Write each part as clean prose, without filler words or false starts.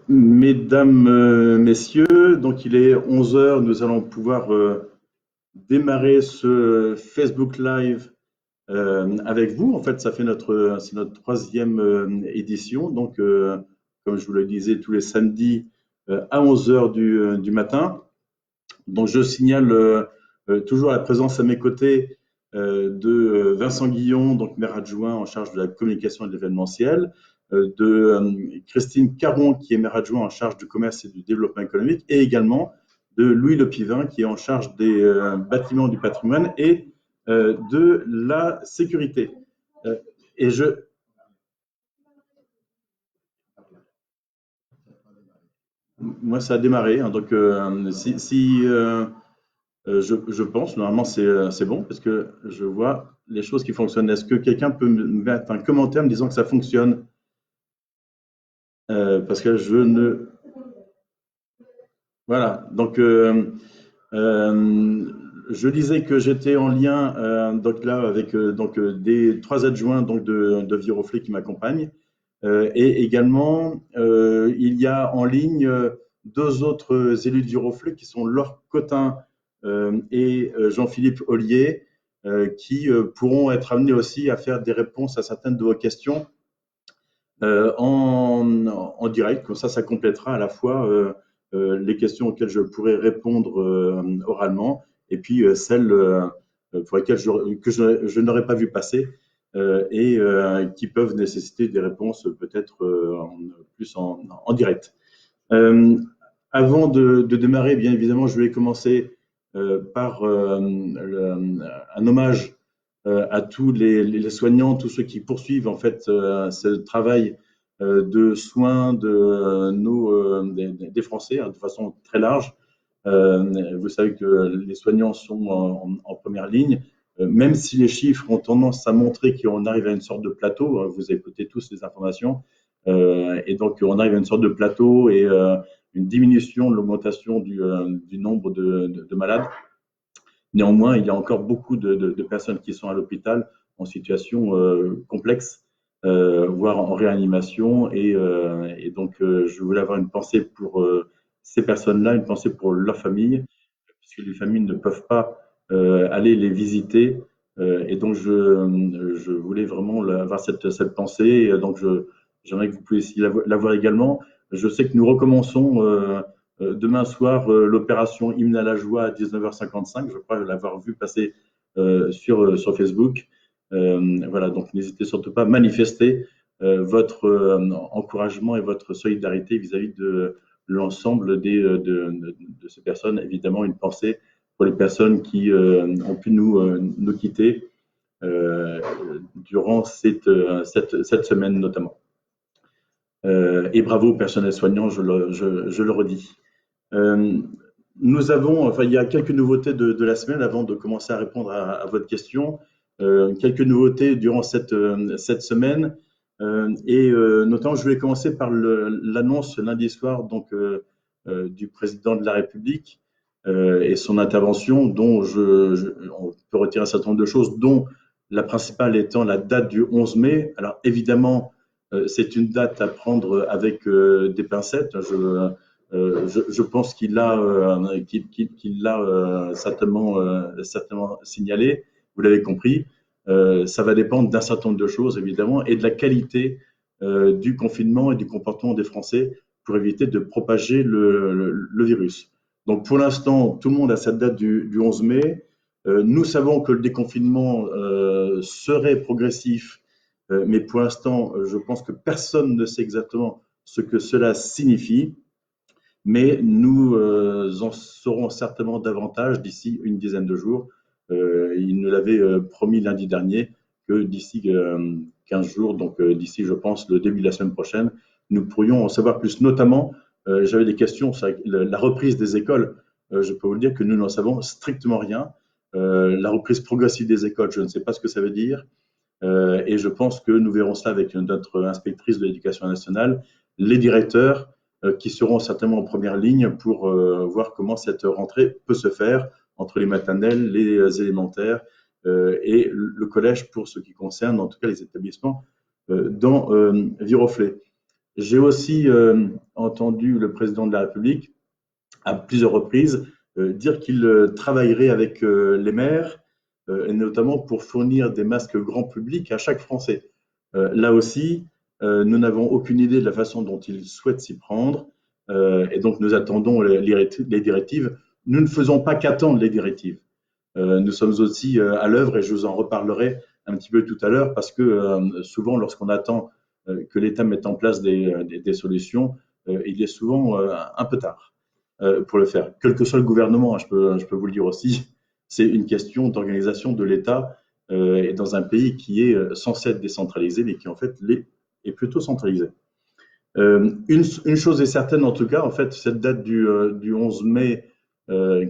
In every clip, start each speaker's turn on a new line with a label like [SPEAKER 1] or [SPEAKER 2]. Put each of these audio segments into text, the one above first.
[SPEAKER 1] Mesdames, Messieurs, donc il est 11 heures, nous allons pouvoir démarrer ce Facebook Live avec vous. En fait, c'est notre troisième édition. Donc, comme je vous le disais, tous les samedis à 11 heures du matin. Donc, je signale toujours la présence à mes côtés de Vincent Guillon, donc maire adjoint en charge de la communication et de l'événementiel, de Christine Caron, qui est maire adjoint en charge du commerce et du développement économique, et également de Louis Lepivin, qui est en charge des bâtiments du patrimoine et de la sécurité. Et je, Moi, ça a démarré, hein, donc je pense, normalement c'est bon, parce que je vois les choses qui fonctionnent. Est-ce que quelqu'un peut me mettre un commentaire me disant que ça fonctionne? Parce que je ne... Voilà, donc euh, je disais que j'étais en lien donc là avec des trois adjoints donc de Viroflay qui m'accompagnent. Et également, il y a en ligne deux autres élus de Viroflay qui sont Laure Cotin et Jean-Philippe Ollier, qui pourront être amenés aussi à faire des réponses à certaines de vos questions en direct. Comme ça complétera à la fois les questions auxquelles je pourrais répondre oralement et puis celles pour lesquelles je n'aurais pas vu passer et qui peuvent nécessiter des réponses peut-être plus en direct. Euh, Avant de démarrer, bien évidemment, je vais commencer par un hommage à tous les soignants, tous ceux qui poursuivent en fait ce travail de soins des Français hein, de façon très large. Vous savez que les soignants sont en première ligne, même si les chiffres ont tendance à montrer qu'on arrive à une sorte de plateau. Hein, vous écoutez tous les informations, et donc on arrive à une sorte de plateau et une diminution de l'augmentation du nombre de malades. Néanmoins, il y a encore beaucoup de personnes qui sont à l'hôpital en situation complexe, voire en réanimation. Et donc, je voulais avoir une pensée pour ces personnes-là, une pensée pour leurs familles, puisque les familles ne peuvent pas aller les visiter. Et donc, je voulais vraiment avoir cette pensée. Et donc, j'aimerais que vous puissiez l'avoir également. Je sais que nous recommençons demain soir l'opération Hymne à la joie à 19h55. Je crois l'avoir vu passer sur Facebook. Voilà, donc n'hésitez surtout pas à manifester votre encouragement et votre solidarité vis-à-vis de l'ensemble de ces personnes. Évidemment, une pensée pour les personnes qui ont pu nous quitter durant cette semaine notamment. Et bravo au personnel soignant, je le redis. Euh, il y a quelques nouveautés de la semaine avant de commencer à répondre à votre question. Quelques nouveautés durant cette semaine. Notamment, je voulais commencer par l'annonce lundi soir du président de la République et son intervention, dont on peut retirer un certain nombre de choses, dont la principale étant la date du 11 mai. Alors évidemment, c'est une date à prendre avec des pincettes. Je pense qu'il l'a certainement signalé. Vous l'avez compris. Ça va dépendre d'un certain nombre de choses, évidemment, et de la qualité du confinement et du comportement des Français pour éviter de propager le virus. Donc, pour l'instant, tout le monde a cette date du 11 mai. Nous savons que le déconfinement serait progressif, mais pour l'instant, je pense que personne ne sait exactement ce que cela signifie. Mais nous en saurons certainement davantage d'ici une dizaine de jours. Il nous l'avait promis lundi dernier que d'ici 15 jours, donc d'ici, je pense, le début de la semaine prochaine, nous pourrions en savoir plus. Notamment, j'avais des questions sur la reprise des écoles. Je peux vous le dire que nous n'en savons strictement rien. La reprise progressive des écoles, je ne sais pas ce que ça veut dire. Et je pense que nous verrons cela avec notre inspectrice de l'éducation nationale, les directeurs qui seront certainement en première ligne pour voir comment cette rentrée peut se faire entre les maternelles, les élémentaires et le collège pour ce qui concerne en tout cas les établissements dans Viroflay. J'ai aussi entendu le président de la République à plusieurs reprises dire qu'il travaillerait avec les maires, et notamment pour fournir des masques grand public à chaque Français. Là aussi, nous n'avons aucune idée de la façon dont il souhaite s'y prendre, et donc nous attendons les directives. Nous ne faisons pas qu'attendre les directives. Nous sommes aussi à l'œuvre, et je vous en reparlerai un petit peu tout à l'heure, parce que souvent, lorsqu'on attend que l'État mette en place des solutions, il est souvent un peu tard pour le faire. Quel que soit le gouvernement, je peux vous le dire aussi, c'est une question d'organisation de l'État et dans un pays qui est censé être décentralisé, mais qui en fait est plutôt centralisé. Une chose est certaine en tout cas, en fait, cette date du 11 mai,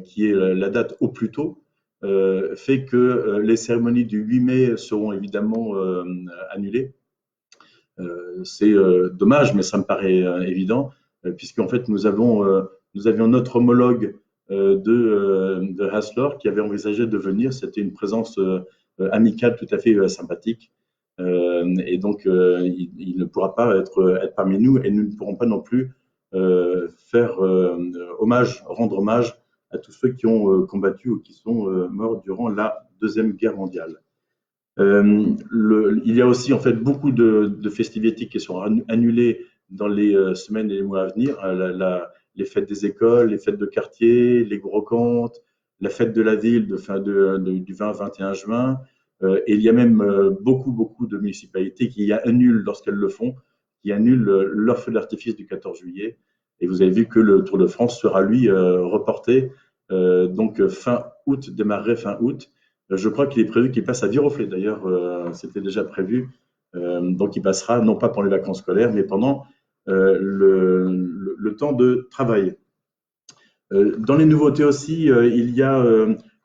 [SPEAKER 1] qui est la date au plus tôt, fait que les cérémonies du 8 mai seront évidemment annulées. C'est dommage, mais ça me paraît évident, puisqu'en fait nous avions notre homologue de Hasselor qui avait envisagé de venir. C'était une présence amicale tout à fait sympathique. Et donc, il ne pourra pas être parmi nous, et nous ne pourrons pas non plus rendre hommage à tous ceux qui ont combattu ou qui sont morts durant la Deuxième Guerre mondiale. Il y a aussi en fait beaucoup de festivités qui sont annulées dans les semaines et les mois à venir. Les fêtes des écoles, les fêtes de quartier, les gros comptes, la fête de la ville du 20-21 juin. Et il y a même beaucoup de municipalités qui annulent, lorsqu'elles le font, qui annulent leur feu d'artifice du 14 juillet. Et vous avez vu que le Tour de France sera, lui, reporté. Donc fin août, démarrerait fin août. Je crois qu'il est prévu qu'il passe à Viroflay. D'ailleurs, c'était déjà prévu. Donc il passera, non pas pendant les vacances scolaires, mais pendant le temps de travail. Dans les nouveautés aussi, il y a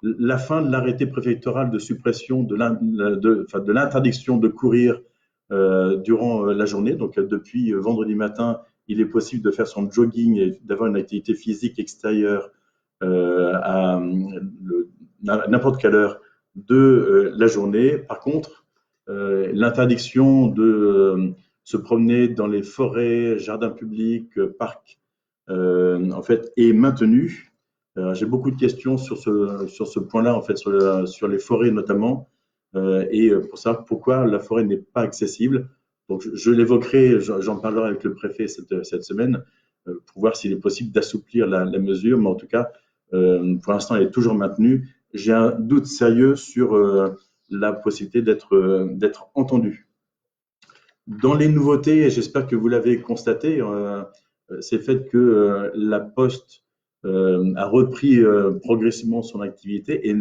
[SPEAKER 1] la fin de l'arrêté préfectoral de suppression de l'interdiction de courir durant la journée. Donc depuis vendredi matin, il est possible de faire son jogging et d'avoir une activité physique extérieure à n'importe quelle heure de la journée. Par contre, l'interdiction de se promener dans les forêts, jardins publics, parcs, en fait, est maintenue. J'ai beaucoup de questions sur ce point-là, en fait, sur les forêts notamment, et pour savoir pourquoi la forêt n'est pas accessible. Donc, je l'évoquerai, j'en parlerai avec le préfet cette semaine, pour voir s'il est possible d'assouplir la mesure, mais en tout cas, pour l'instant, elle est toujours maintenue. J'ai un doute sérieux sur la possibilité d'être entendu. Dans les nouveautés, et j'espère que vous l'avez constaté, c'est le fait que la Poste a repris progressivement son activité, et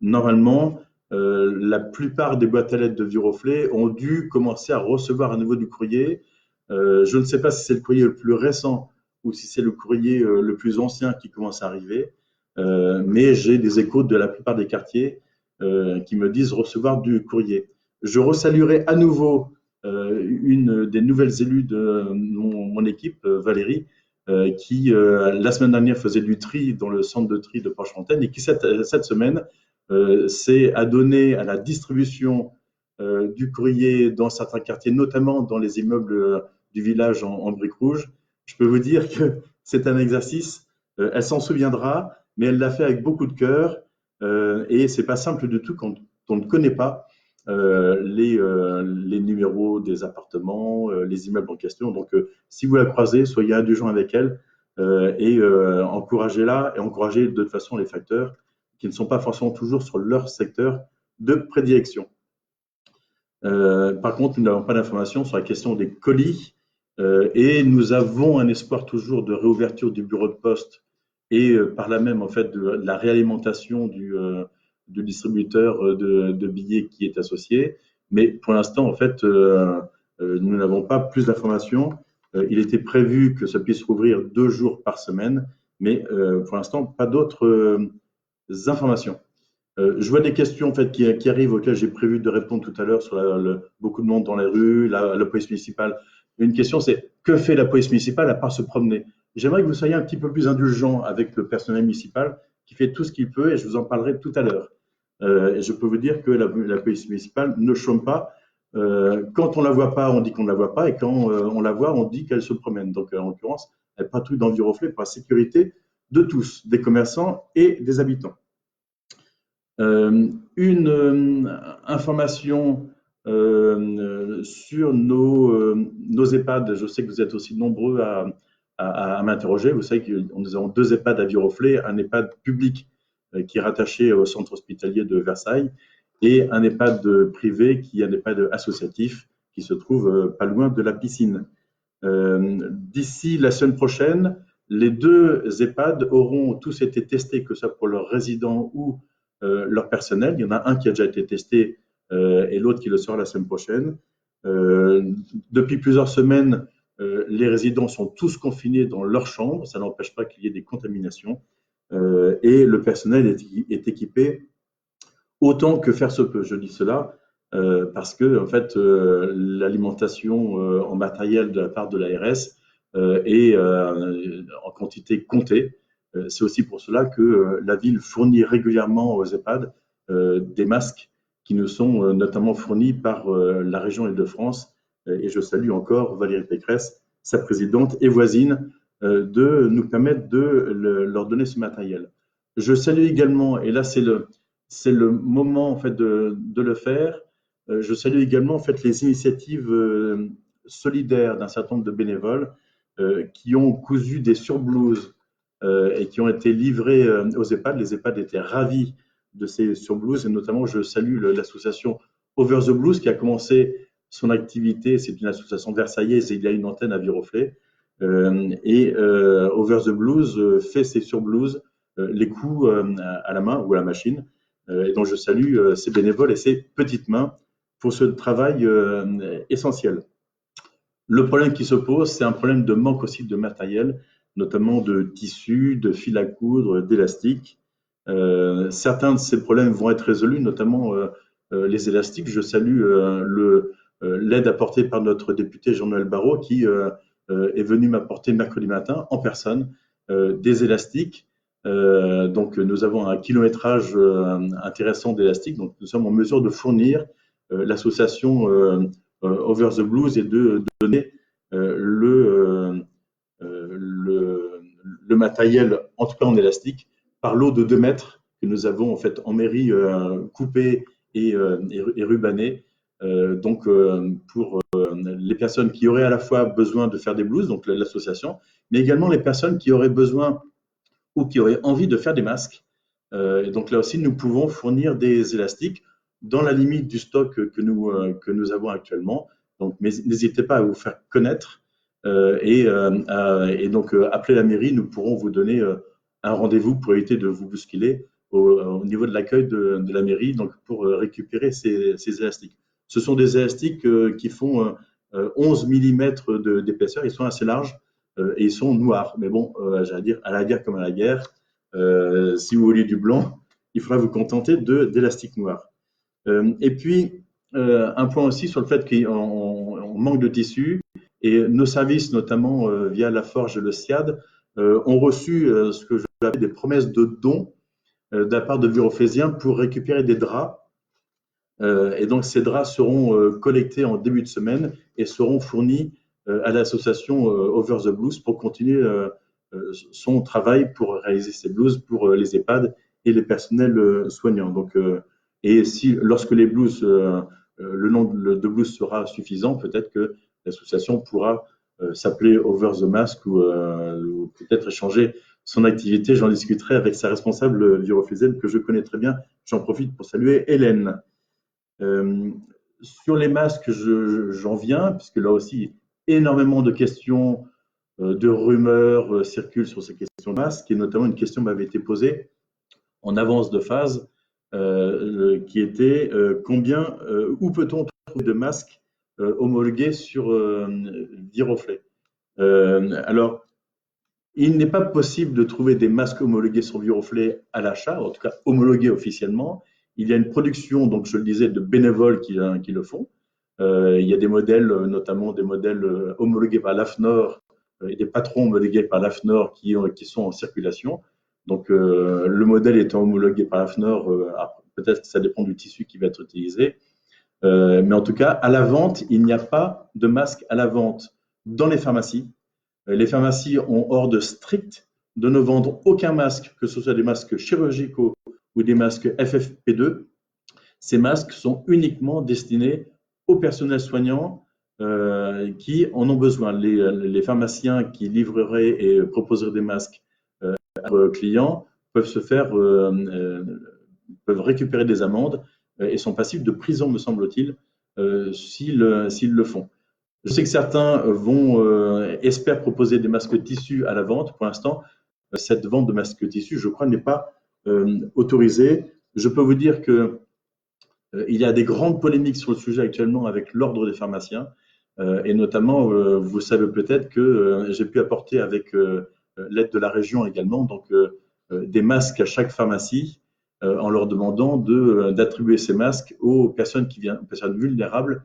[SPEAKER 1] normalement, la plupart des boîtes à lettres de Viroflay ont dû commencer à recevoir à nouveau du courrier. Je ne sais pas si c'est le courrier le plus récent ou si c'est le courrier le plus ancien qui commence à arriver, mais j'ai des échos de la plupart des quartiers qui me disent recevoir du courrier. Je resaluerai à nouveau une des nouvelles élues de mon équipe, Valérie, qui la semaine dernière faisait du tri dans le centre de tri de Porche-Fontaine, et qui cette semaine s'est adonnée à la distribution du courrier dans certains quartiers, notamment dans les immeubles du village en briques rouges. Je peux vous dire que c'est un exercice, elle s'en souviendra, mais elle l'a fait avec beaucoup de cœur, et c'est pas simple du tout quand on ne connaît pas les numéros des appartements, les immeubles en question. Donc, si vous la croisez, soyez indulgents avec elle, et encouragez-la, et encouragez de toute façon les facteurs qui ne sont pas forcément toujours sur leur secteur de prédilection. Par contre, nous n'avons pas d'informations sur la question des colis, et nous avons un espoir toujours de réouverture du bureau de poste, et par là même en fait de la réalimentation du distributeur de billets qui est associé. Mais pour l'instant, en fait, nous n'avons pas plus d'informations. Il était prévu que ça puisse rouvrir 2 jours par semaine, mais pour l'instant, pas d'autres informations. Je vois des questions en fait qui arrivent, auxquelles j'ai prévu de répondre tout à l'heure sur beaucoup de monde dans les rues, la police municipale. Une question, c'est que fait la police municipale à part se promener? J'aimerais que vous soyez un petit peu plus indulgent avec le personnel municipal qui fait tout ce qu'il peut, et je vous en parlerai tout à l'heure. Et je peux vous dire que la police municipale ne chôme pas. Quand on la voit pas, on dit qu'on ne la voit pas, et quand on la voit, on dit qu'elle se promène. Donc, en l'occurrence, elle patrouille dans Viroflay pour la sécurité de tous, des commerçants et des habitants. Une information sur nos EHPAD. Je sais que vous êtes aussi nombreux à m'interroger. Vous savez que nous avons 2 EHPAD à Viroflay, un EHPAD public qui est rattaché au centre hospitalier de Versailles et un EHPAD privé qui est un EHPAD associatif qui se trouve pas loin de la piscine. D'ici la semaine prochaine, les 2 EHPAD auront tous été testés, que ce soit pour leurs résidents ou leur personnel. Il y en a un qui a déjà été testé et l'autre qui le sera la semaine prochaine. Depuis plusieurs semaines, les résidents sont tous confinés dans leur chambre. Ça n'empêche pas qu'il y ait des contaminations. Et le personnel est équipé autant que faire se peut. Je dis cela parce que en fait, l'alimentation en matériel de la part de l'ARS est en quantité comptée. C'est aussi pour cela que la ville fournit régulièrement aux EHPAD des masques qui nous sont notamment fournis par la région Île-de-France. Et je salue encore Valérie Pécresse, sa présidente et voisine, de nous permettre de leur donner ce matériel. Je salue également, et là c'est le moment en fait de le faire, je salue également en fait les initiatives solidaires d'un certain nombre de bénévoles qui ont cousu des surblouses et qui ont été livrés aux EHPAD. Les EHPAD étaient ravis de ces surblouses et notamment je salue l'association Over the Blues qui a commencé son activité. C'est une association versaillaise et il y a une antenne à Viroflay. Over the Blues fait ses surblouses, les couds à la main ou à la machine. Et donc je salue ces bénévoles et ces petites mains pour ce travail essentiel. Le problème qui se pose, c'est un problème de manque aussi de matériel, notamment de tissus, de fil à coudre, d'élastiques. Certains de ces problèmes vont être résolus, notamment les élastiques. Je salue l'aide apportée par notre député Jean-Noël Barrot qui est venu m'apporter mercredi matin en personne des élastiques. Donc nous avons un kilométrage intéressant d'élastiques. Donc nous sommes en mesure de fournir l'association Over the Blues et de donner le matériel, en tout cas en élastique, par lot de 2 mètres que nous avons en fait en mairie coupé et rubané. Donc pour les personnes qui auraient à la fois besoin de faire des blouses, donc l'association, mais également les personnes qui auraient besoin ou qui auraient envie de faire des masques. Et donc là aussi, nous pouvons fournir des élastiques dans la limite du stock que nous avons actuellement. Donc n'hésitez pas à vous faire connaître et donc appelez la mairie, nous pourrons vous donner un rendez-vous pour éviter de vous bousculer au niveau de l'accueil de la mairie, donc pour récupérer ces élastiques. Ce sont des élastiques qui font 11 mm d'épaisseur, ils sont assez larges et ils sont noirs. Mais bon, j'allais dire, à la guerre comme à la guerre, si vous voulez du blanc, il faudra vous contenter d'élastiques noirs. Et puis, un point aussi sur le fait qu'on manque de tissu et nos services, notamment via la Forge et le SIAD, ont reçu ce que j'appelle des promesses de dons de la part de Viroflaysiens pour récupérer des draps. Et donc, ces draps seront collectés en début de semaine et seront fournis à l'association Over the Blues pour continuer son travail pour réaliser ces blouses pour les EHPAD et les personnels soignants. Donc, et si, lorsque les blouses, le nombre de blouses sera suffisant, peut-être que l'association pourra s'appeler Over the Mask ou peut-être échanger son activité. J'en discuterai avec sa responsable viroflaysienne que je connais très bien. J'en profite pour saluer Hélène. Sur les masques, j'en viens, puisque là aussi, énormément de questions, de rumeurs circulent sur ces questions de masques, et notamment une question m'avait été posée en avance de phase, qui était combien, où peut-on trouver de masques homologués sur Viroflay. Alors, il n'est pas possible de trouver des masques homologués sur Viroflay à l'achat, en tout cas homologués officiellement. Il y a une production, donc je le disais, de bénévoles qui le font. Il y a des modèles, notamment des modèles homologués par l'AFNOR et des patrons homologués par l'AFNOR qui sont en circulation. Donc le modèle étant homologué par l'AFNOR, peut-être que ça dépend du tissu qui va être utilisé. Mais en tout cas, à la vente, il n'y a pas de masque à la vente dans les pharmacies. Les pharmacies ont ordre strict de ne vendre aucun masque, que ce soit des masques chirurgicaux ou des masques FFP2. Ces masques sont uniquement destinés au personnel soignant qui en ont besoin. Les pharmaciens qui livreraient et proposeraient des masques à leurs clients peuvent récupérer des amendes et sont passibles de prison, me semble-t-il, s'ils le font. Je sais que certains espèrent proposer des masques tissus à la vente. Pour l'instant, cette vente de masques tissus, je crois, n'est pas autorisée. Je peux vous dire que il y a des grandes polémiques sur le sujet actuellement avec l'ordre des pharmaciens. Et notamment, vous savez peut-être que j'ai pu apporter avec l'aide de la région également, donc des masques à chaque pharmacie en leur demandant d'attribuer ces masques aux personnes personnes vulnérables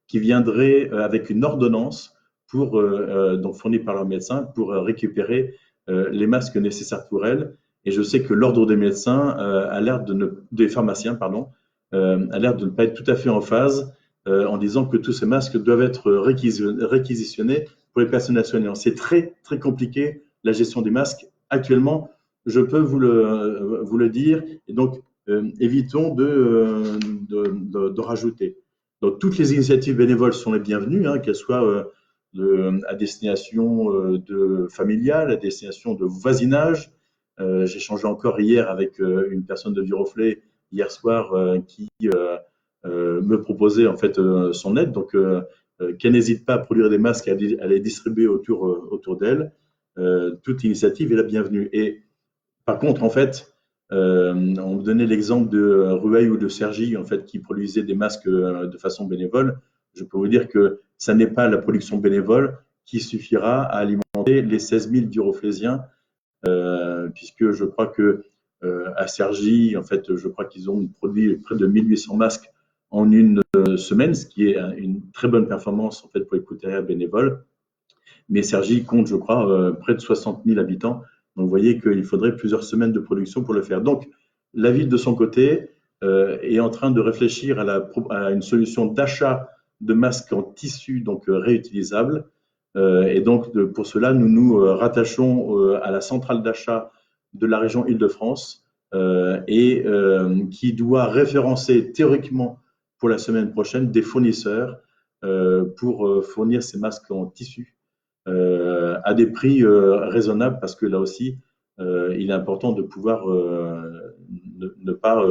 [SPEAKER 1] qui viendraient avec une ordonnance donc fournie par leur médecin pour récupérer les masques nécessaires pour elles. Et je sais que l'ordre des médecins des pharmaciens, pardon, a l'air de ne pas être tout à fait en phase en disant que tous ces masques doivent être réquisitionnés pour les personnels soignants. C'est très, très compliqué, la gestion des masques. Actuellement, je peux vous le dire, et donc évitons de rajouter. Donc, toutes les initiatives bénévoles sont les bienvenues, hein, qu'elles soient à destination familiale, à destination de voisinage. J'ai échangé encore hier avec une personne de Viroflay hier soir qui me proposait en fait son aide, donc qu'elle n'hésite pas à produire des masques, à les distribuer autour d'elle. Toute initiative est la bienvenue. Et par contre, en fait, on me donnait l'exemple de Rueil ou de Cergy, en fait, qui produisaient des masques de façon bénévole. Je peux vous dire que ça n'est pas la production bénévole qui suffira à alimenter les 16 000 viroflésiens, puisque je crois que à Cergy, en fait, je crois qu'ils ont produit près de 1800 masques en une semaine, ce qui est une très bonne performance en fait pour les couturières bénévoles. Mais Cergy compte, je crois, près de 60 000 habitants. Donc, vous voyez qu'il faudrait plusieurs semaines de production pour le faire. Donc, la ville, de son côté, est en train de réfléchir à une solution d'achat de masques en tissu, donc réutilisables. Et donc, pour cela, nous nous rattachons à la centrale d'achat de la région Île-de-France qui doit référencer théoriquement pour la semaine prochaine des fournisseurs pour fournir ces masques en tissu à des prix raisonnables, parce que là aussi, il est important de pouvoir ne pas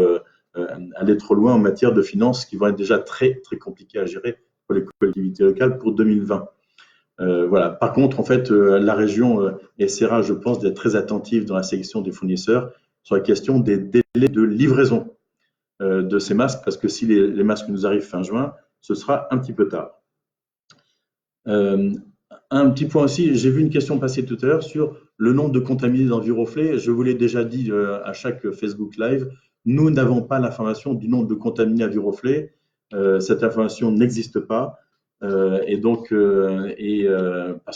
[SPEAKER 1] aller trop loin en matière de finances qui vont être déjà très, très compliquées à gérer pour les collectivités locales pour 2020. Voilà. Par contre, en fait, la région essaiera, je pense, d'être très attentive dans la sélection des fournisseurs sur la question des délais de livraison de ces masques, parce que si les masques nous arrivent fin juin, ce sera un petit peu tard. Un petit point aussi, j'ai vu une question passer tout à l'heure sur le nombre de contaminés dans Viroflay. Je vous l'ai déjà dit à chaque Facebook Live, nous n'avons pas l'information du nombre de contaminés à Viroflay. Cette information n'existe pas. Parce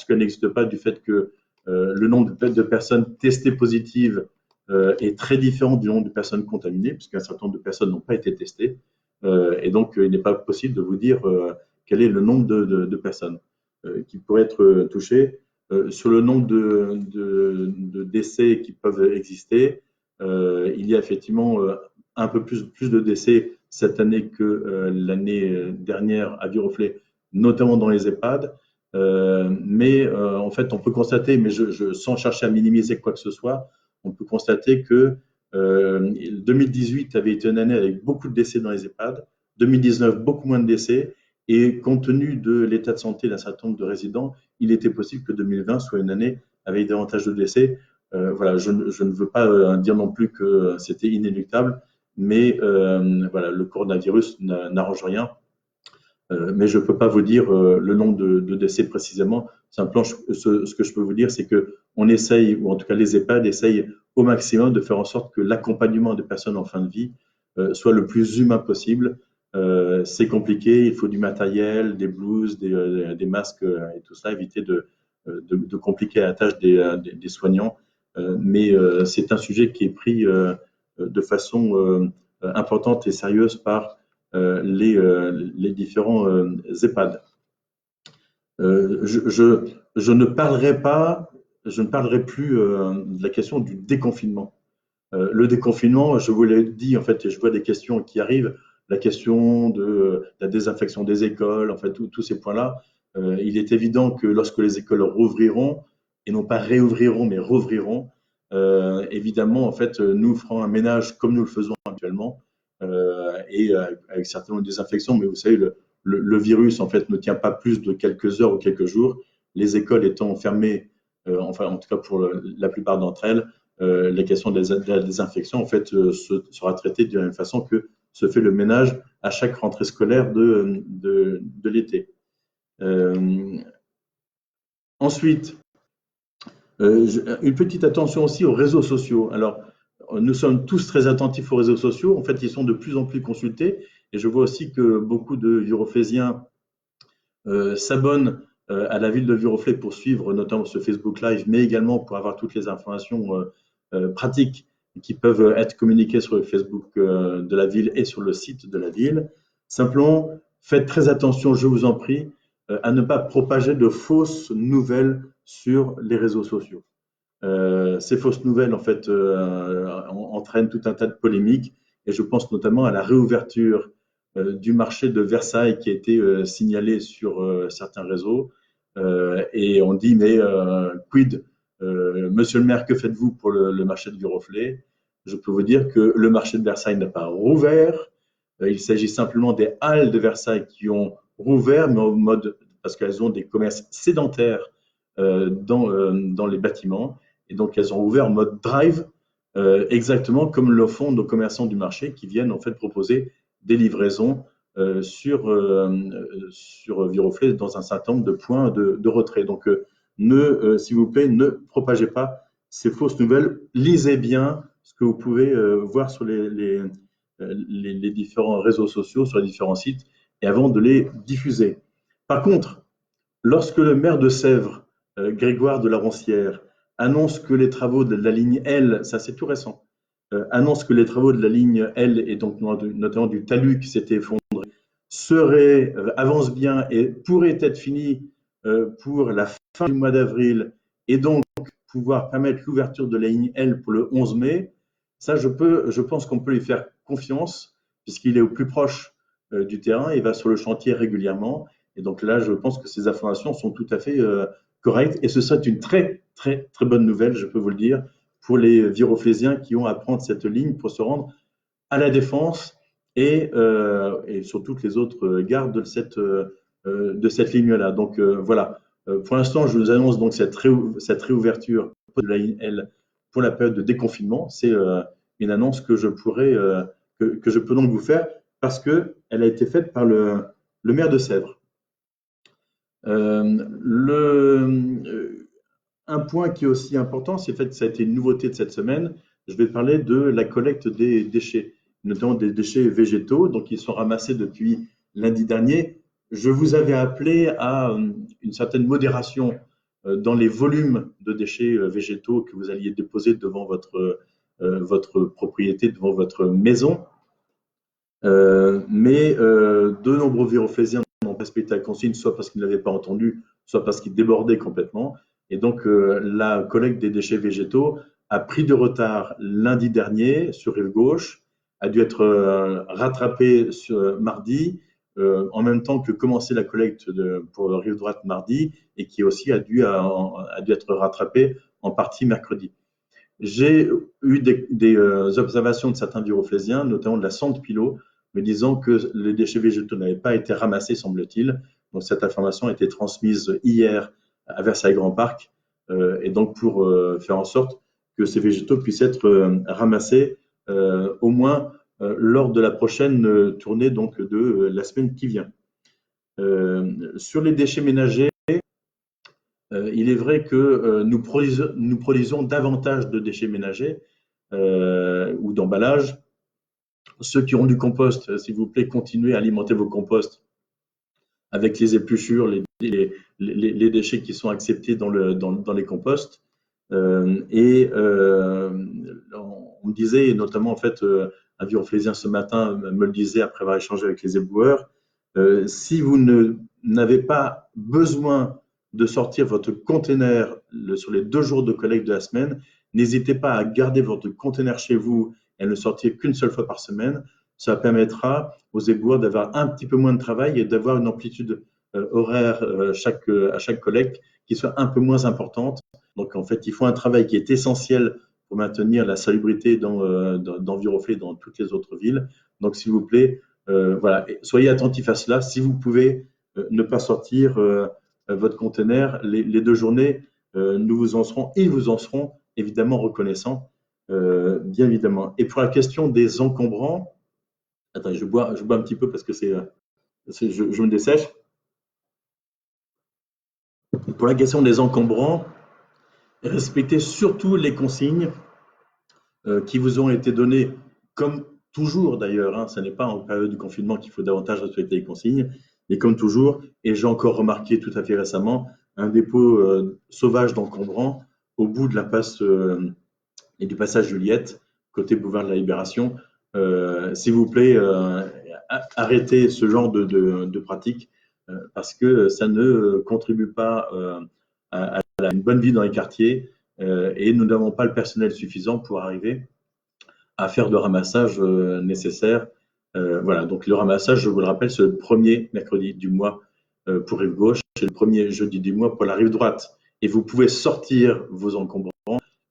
[SPEAKER 1] qu'elle n'existe pas du fait que le nombre de personnes testées positives est très différent du nombre de personnes contaminées, puisqu'un certain nombre de personnes n'ont pas été testées. Il n'est pas possible de vous dire quel est le nombre de personnes qui pourraient être touchées. Sur le nombre de décès qui peuvent exister, il y a effectivement un peu plus de décès cette année que l'année dernière à Viroflay, notamment dans les EHPAD. En fait, on peut constater, mais sans chercher à minimiser quoi que ce soit, on peut constater que 2018 avait été une année avec beaucoup de décès dans les EHPAD, 2019 beaucoup moins de décès, et compte tenu de l'état de santé d'un certain nombre de résidents, il était possible que 2020 soit une année avec davantage de décès. Voilà, je ne veux pas dire non plus que c'était inéluctable, mais voilà, le coronavirus n'arrange rien. Mais je ne peux pas vous dire le nombre de décès précisément. Simplement, ce que je peux vous dire, c'est qu'on essaye, ou en tout cas les EHPAD essayent au maximum de faire en sorte que l'accompagnement des personnes en fin de vie soit le plus humain possible. C'est compliqué, il faut du matériel, des blouses, des masques et tout ça, éviter de compliquer la tâche des soignants. Mais c'est un sujet qui est pris de façon importante et sérieuse par les différents EHPAD. Je ne parlerai plus de la question du déconfinement. Le déconfinement, je vous l'ai dit, en fait, et je vois des questions qui arrivent, la question de la désinfection des écoles, en fait, tous ces points-là. Il est évident que lorsque les écoles rouvriront, et non pas réouvriront, mais rouvriront, évidemment, en fait, nous ferons un ménage comme nous le faisons actuellement, et avec certainement des désinfections, mais vous savez, le virus, en fait, ne tient pas plus de quelques heures ou quelques jours. Les écoles étant fermées, enfin, en tout cas pour la plupart d'entre elles, la question de la désinfection, en fait, sera traitée de la même façon que se fait le ménage à chaque rentrée scolaire de l'été. Ensuite, une petite attention aussi aux réseaux sociaux. Alors, nous sommes tous très attentifs aux réseaux sociaux. En fait, ils sont de plus en plus consultés. Et je vois aussi que beaucoup de Viroflésiens s'abonnent à la ville de Viroflay pour suivre notamment ce Facebook Live, mais également pour avoir toutes les informations pratiques qui peuvent être communiquées sur le Facebook de la ville et sur le site de la ville. Simplement, faites très attention, je vous en prie, à ne pas propager de fausses nouvelles sur les réseaux sociaux. Ces fausses nouvelles, en fait, entraînent tout un tas de polémiques, et je pense notamment à la réouverture du marché de Versailles qui a été signalé sur certains réseaux. Et on dit, mais quid, monsieur le maire, que faites-vous pour le marché de Viroflay? Je peux vous dire que le marché de Versailles n'a pas rouvert. Il s'agit simplement des halles de Versailles qui ont rouvert, mais en mode, parce qu'elles ont des commerces sédentaires dans les bâtiments. Et donc, elles ont ouvert en mode drive, exactement comme le font nos commerçants du marché qui viennent en fait proposer des livraisons sur Viroflay dans un certain nombre de points de retrait. Donc, s'il vous plaît, ne propagez pas ces fausses nouvelles. Lisez bien ce que vous pouvez voir sur les différents réseaux sociaux, sur les différents sites, et avant de les diffuser. Par contre, lorsque le maire de Sèvres, Grégoire de la Roncière, annonce que les travaux de la ligne L, ça c'est tout récent, annonce que les travaux de la ligne L et donc notamment du talus qui s'était effondré avancent bien et pourraient être finis pour la fin du mois d'avril et donc pouvoir permettre l'ouverture de la ligne L pour le 11 mai, ça je pense qu'on peut lui faire confiance puisqu'il est au plus proche du terrain, il va sur le chantier régulièrement. Et donc là, je pense que ces informations sont tout à fait correctes et ce serait une très, très, très bonne nouvelle, je peux vous le dire, pour les Viroflésiens qui ont à prendre cette ligne pour se rendre à la Défense et sur toutes les autres gares de cette ligne-là. Donc voilà, pour l'instant, je vous annonce donc cette réouverture de la ligne L pour la période de déconfinement. C'est une annonce que je peux donc vous faire parce qu'elle a été faite par le maire de Sèvres. Un point qui est aussi important, c'est le fait que ça a été une nouveauté de cette semaine. Je vais parler de la collecte des déchets, notamment des déchets végétaux, donc ils sont ramassés depuis lundi dernier. Je vous avais appelé à une certaine modération dans les volumes de déchets végétaux que vous alliez déposer devant votre propriété, devant votre maison. Mais de nombreux Viroflésiens n'ont pas respecté la consigne, soit parce qu'ils ne l'avaient pas entendu, soit parce qu'ils débordaient complètement. Et donc, la collecte des déchets végétaux a pris de retard lundi dernier sur rive gauche, a dû être rattrapée mardi, en même temps que commencer la collecte pour rive droite mardi, et qui aussi a dû être rattrapée en partie mercredi. J'ai eu des observations de certains Viroflésiens, notamment de la Centre Pilot, me disant que les déchets végétaux n'avaient pas été ramassés, semble-t-il. Donc cette information a été transmise hier à Versailles Grand Parc, et donc pour faire en sorte que ces végétaux puissent être ramassés au moins lors de la prochaine tournée donc de la semaine qui vient. Sur les déchets ménagers, il est vrai que nous produisons davantage de déchets ménagers ou d'emballages. Ceux qui ont du compost, s'il vous plaît, continuez à alimenter vos composts avec les épluchures, les déchets qui sont acceptés dans les composts. On me disait, notamment en fait, un viroflésien ce matin me le disait après avoir échangé avec les éboueurs. Si vous n'avez pas besoin de sortir votre container sur les 2 jours de collecte de la semaine, n'hésitez pas à garder votre container chez vous et ne le sortir qu'une seule fois par semaine. Ça permettra aux éboueurs d'avoir un petit peu moins de travail et d'avoir une amplitude horaire à chaque collecte qui soit un peu moins importante. Donc en fait, il faut un travail qui est essentiel pour maintenir la salubrité dans Viroflay et dans toutes les autres villes. Donc s'il vous plaît, voilà, soyez attentifs à cela. Si vous pouvez ne pas sortir votre conteneur les 2 journées, nous vous en serons, ils vous en seront évidemment reconnaissants, bien évidemment. Et pour la question des encombrants, attendez, je bois un petit peu parce que je me dessèche. Pour la question des encombrants, respectez surtout les consignes qui vous ont été données, comme toujours d'ailleurs, hein, ce n'est pas en période de confinement qu'il faut davantage respecter les consignes, mais comme toujours, et j'ai encore remarqué tout à fait récemment, un dépôt sauvage d'encombrants au bout de la passe et du passage Juliette, côté boulevard de la Libération. S'il vous plaît, arrêtez ce genre de pratique parce que ça ne contribue pas à une bonne vie dans les quartiers et nous n'avons pas le personnel suffisant pour arriver à faire le ramassage nécessaire. Voilà, donc le ramassage, je vous le rappelle, c'est le premier mercredi du mois pour rive gauche et le premier jeudi du mois pour la rive droite. Et vous pouvez sortir vos encombrants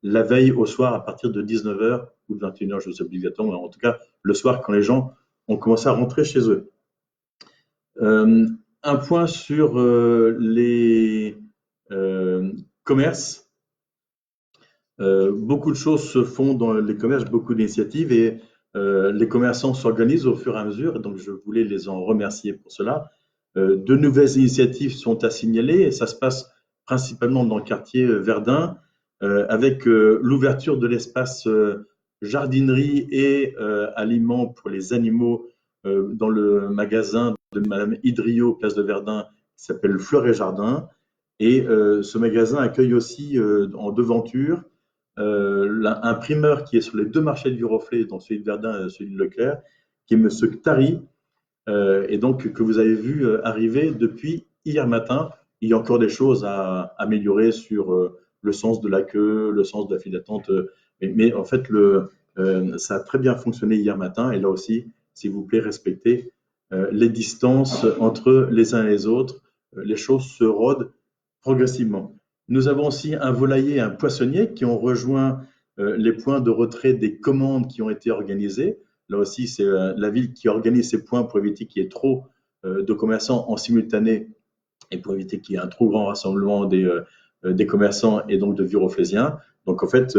[SPEAKER 1] la veille au soir à partir de 19h ou de 21h, je ne sais obligatoire, en tout cas le soir quand les gens ont commencé à rentrer chez eux. Un point sur les commerces. Beaucoup de choses se font dans les commerces, beaucoup d'initiatives et les commerçants s'organisent au fur et à mesure, donc je voulais les en remercier pour cela. De nouvelles initiatives sont à signaler et ça se passe principalement dans le quartier Verdun avec l'ouverture de l'espace jardinerie et aliments pour les animaux dans le magasin de Madame Idrio, place de Verdun, qui s'appelle Fleur et Jardin. Et ce magasin accueille aussi en devanture un primeur qui est sur les 2 marchés de Viroflay, dans celui de Verdun et celui de Leclerc, qui est Monsieur Ktari, et donc que vous avez vu arriver depuis hier matin. Il y a encore des choses à améliorer sur le sens de la queue, le sens de la file d'attente, mais en fait, ça a très bien fonctionné hier matin. Et là aussi, s'il vous plaît, respectez les distances entre les uns et les autres. Les choses se rodent progressivement. Nous avons aussi un volailler et un poissonnier qui ont rejoint les points de retrait des commandes qui ont été organisées. Là aussi, c'est la ville qui organise ces points pour éviter qu'il y ait trop de commerçants en simultané et pour éviter qu'il y ait un trop grand rassemblement des commerçants et donc de viroflésiens. Donc en fait,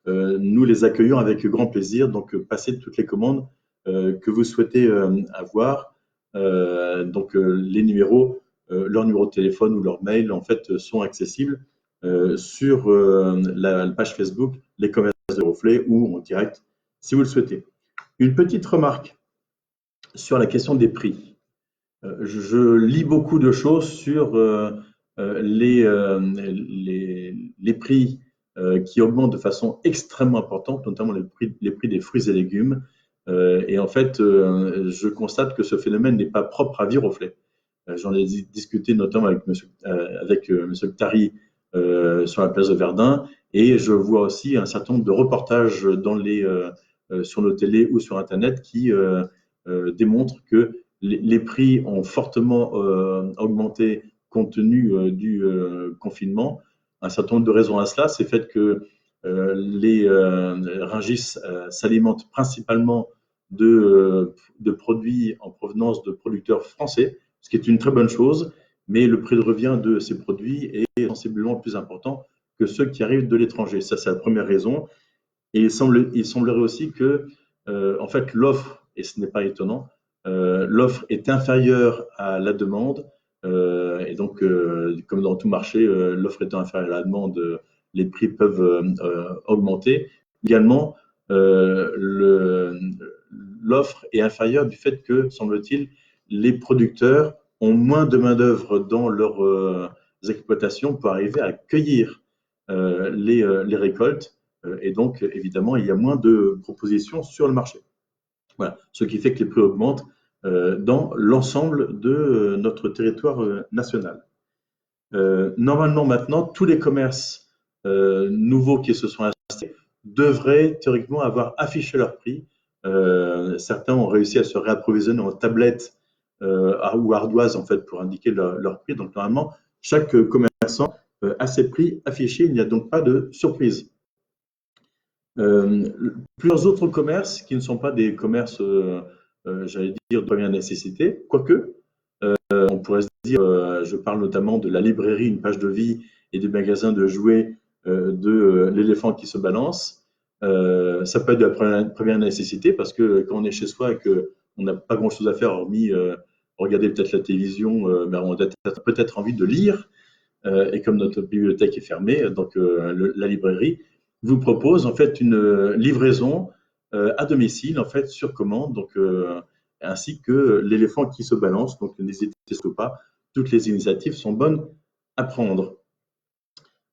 [SPEAKER 1] nous les accueillons avec grand plaisir. Donc passez toutes les commandes que vous souhaitez avoir. Donc les numéros, leur numéro de téléphone ou leur mail en fait sont accessibles sur la page Facebook Les Commerces de Viroflay ou en direct si vous le souhaitez. Une petite remarque sur la question des prix. Je lis beaucoup de choses sur les prix qui augmentent de façon extrêmement importante, notamment les prix des fruits et légumes. Et en fait, je constate que ce phénomène n'est pas propre à Viroflay. J'en ai discuté notamment avec monsieur Ktari sur la place de Verdun, et je vois aussi un certain nombre de reportages sur nos télés ou sur Internet qui démontrent que les prix ont fortement augmenté compte tenu du confinement. Un certain nombre de raisons à cela, c'est le fait que les Rungis s'alimentent principalement de produits en provenance de producteurs français, ce qui est une très bonne chose, mais le prix de revient de ces produits est sensiblement plus important que ceux qui arrivent de l'étranger. Ça, c'est la première raison. Et il semblerait aussi que, en fait, l'offre, et ce n'est pas étonnant, l'offre est inférieure à la demande. Et donc, comme dans tout marché, l'offre étant inférieure à la demande, les prix peuvent augmenter. Également, l'offre est inférieure du fait que, semble-t-il, les producteurs ont moins de main-d'œuvre dans leurs exploitations pour arriver à cueillir les récoltes. Et donc, évidemment, il y a moins de propositions sur le marché. Voilà, ce qui fait que les prix augmentent dans l'ensemble de notre territoire national. Normalement, maintenant, tous les commerces nouveaux qui se sont installés devraient théoriquement avoir affiché leur prix. Certains ont réussi à se réapprovisionner en tablettes ou ardoises en fait pour indiquer leur prix. Donc normalement, chaque commerçant a ses prix affichés. Il n'y a donc pas de surprise. Plusieurs autres commerces qui ne sont pas des commerces, j'allais dire, de première nécessité, quoique, on pourrait se dire, je parle notamment de la librairie, une page de vie et des magasins de jouets de l'éléphant qui se balance. Ça peut être de la première nécessité parce que quand on est chez soi et qu'on n'a pas grand-chose à faire hormis regarder peut-être la télévision, mais on a peut-être envie de lire. Et comme notre bibliothèque est fermée, donc la librairie vous propose en fait une livraison à domicile en fait sur commande, donc ainsi que l'éléphant qui se balance. Donc n'hésitez surtout pas, toutes les initiatives sont bonnes à prendre.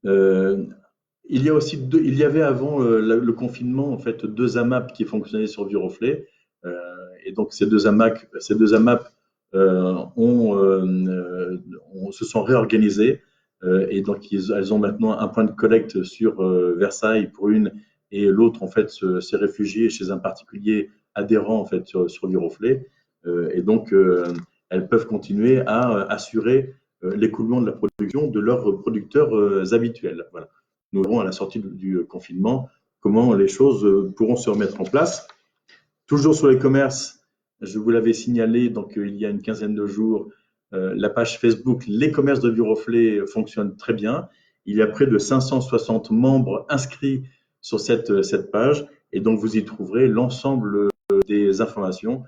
[SPEAKER 1] Il y avait avant le confinement en fait 2 AMAP qui fonctionnaient sur Viroflay, et donc ces deux AMAP se sont réorganisés. Et donc, elles ont maintenant un point de collecte sur Versailles pour une, et l'autre, en fait, s'est réfugiée chez un particulier adhérent, en fait, sur Viroflay. Et donc, elles peuvent continuer à assurer l'écoulement de la production de leurs producteurs habituels. Voilà. Nous verrons à la sortie du confinement comment les choses pourront se remettre en place. Toujours sur les commerces, je vous l'avais signalé, donc il y a une quinzaine de jours, la page Facebook Les commerces de Viroflay fonctionne très bien. Il y a près de 560 membres inscrits sur cette page et donc vous y trouverez l'ensemble des informations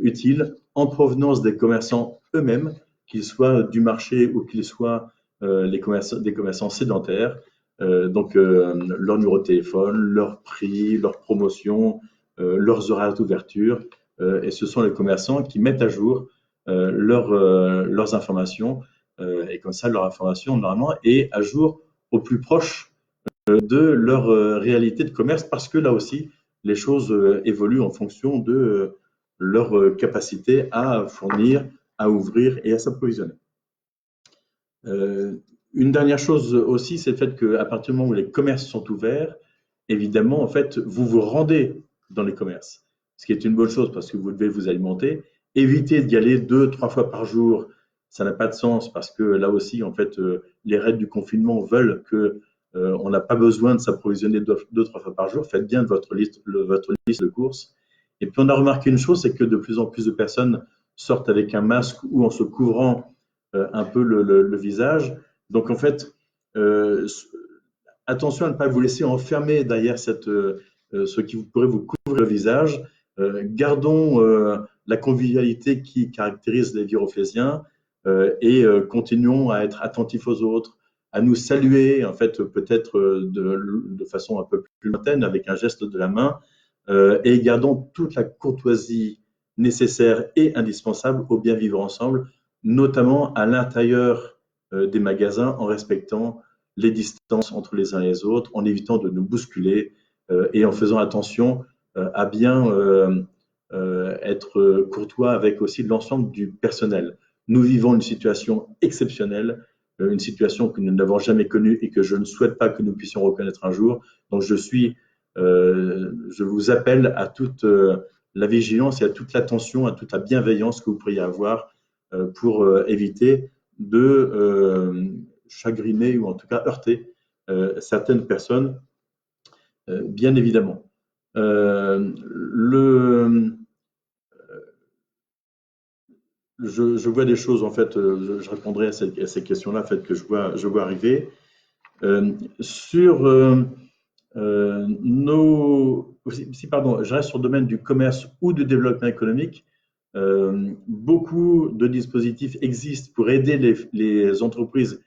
[SPEAKER 1] utiles en provenance des commerçants eux-mêmes, qu'ils soient du marché ou qu'ils soient des commerçants sédentaires. Donc leur numéro de téléphone, leur prix, leur promotion, leurs horaires d'ouverture. Et ce sont les commerçants qui mettent à jour leurs informations, et comme ça leur information normalement est à jour au plus proche de leur réalité de commerce, parce que là aussi les choses évoluent en fonction de leur capacité à fournir, à ouvrir et à s'approvisionner. Une dernière chose aussi, c'est le fait qu'à partir du moment où les commerces sont ouverts, évidemment, en fait, vous vous rendez dans les commerces, ce qui est une bonne chose parce que vous devez vous alimenter. Évitez d'y aller 2, 3 fois par jour, ça n'a pas de sens parce que là aussi, en fait, les règles du confinement veulent que on n'a pas besoin de s'approvisionner 2, 3 fois par jour. Faites bien votre liste de courses. Et puis on a remarqué une chose, c'est que de plus en plus de personnes sortent avec un masque ou en se couvrant un peu le visage. Donc en fait, attention à ne pas vous laisser enfermer derrière ce qui pourrait vous couvrir le visage. Gardons la convivialité qui caractérise les Viroflésiens et continuons à être attentifs aux autres, à nous saluer, en fait, peut-être de façon un peu plus lointaine, avec un geste de la main, et gardons toute la courtoisie nécessaire et indispensable au bien vivre ensemble, notamment à l'intérieur des magasins, en respectant les distances entre les uns et les autres, en évitant de nous bousculer et en faisant attention à bien être courtois avec aussi l'ensemble du personnel. Nous vivons une situation exceptionnelle, une situation que nous n'avons jamais connue et que je ne souhaite pas que nous puissions reconnaître un jour. Donc je vous appelle à toute la vigilance et à toute l'attention, à toute la bienveillance que vous pourriez avoir pour éviter de chagriner ou en tout cas heurter certaines personnes, bien évidemment. Je vois des choses, en fait, je répondrai à ces questions-là, en fait, que je vois arriver. Pardon, je reste sur le domaine du commerce ou du développement économique. Beaucoup de dispositifs existent pour aider les entreprises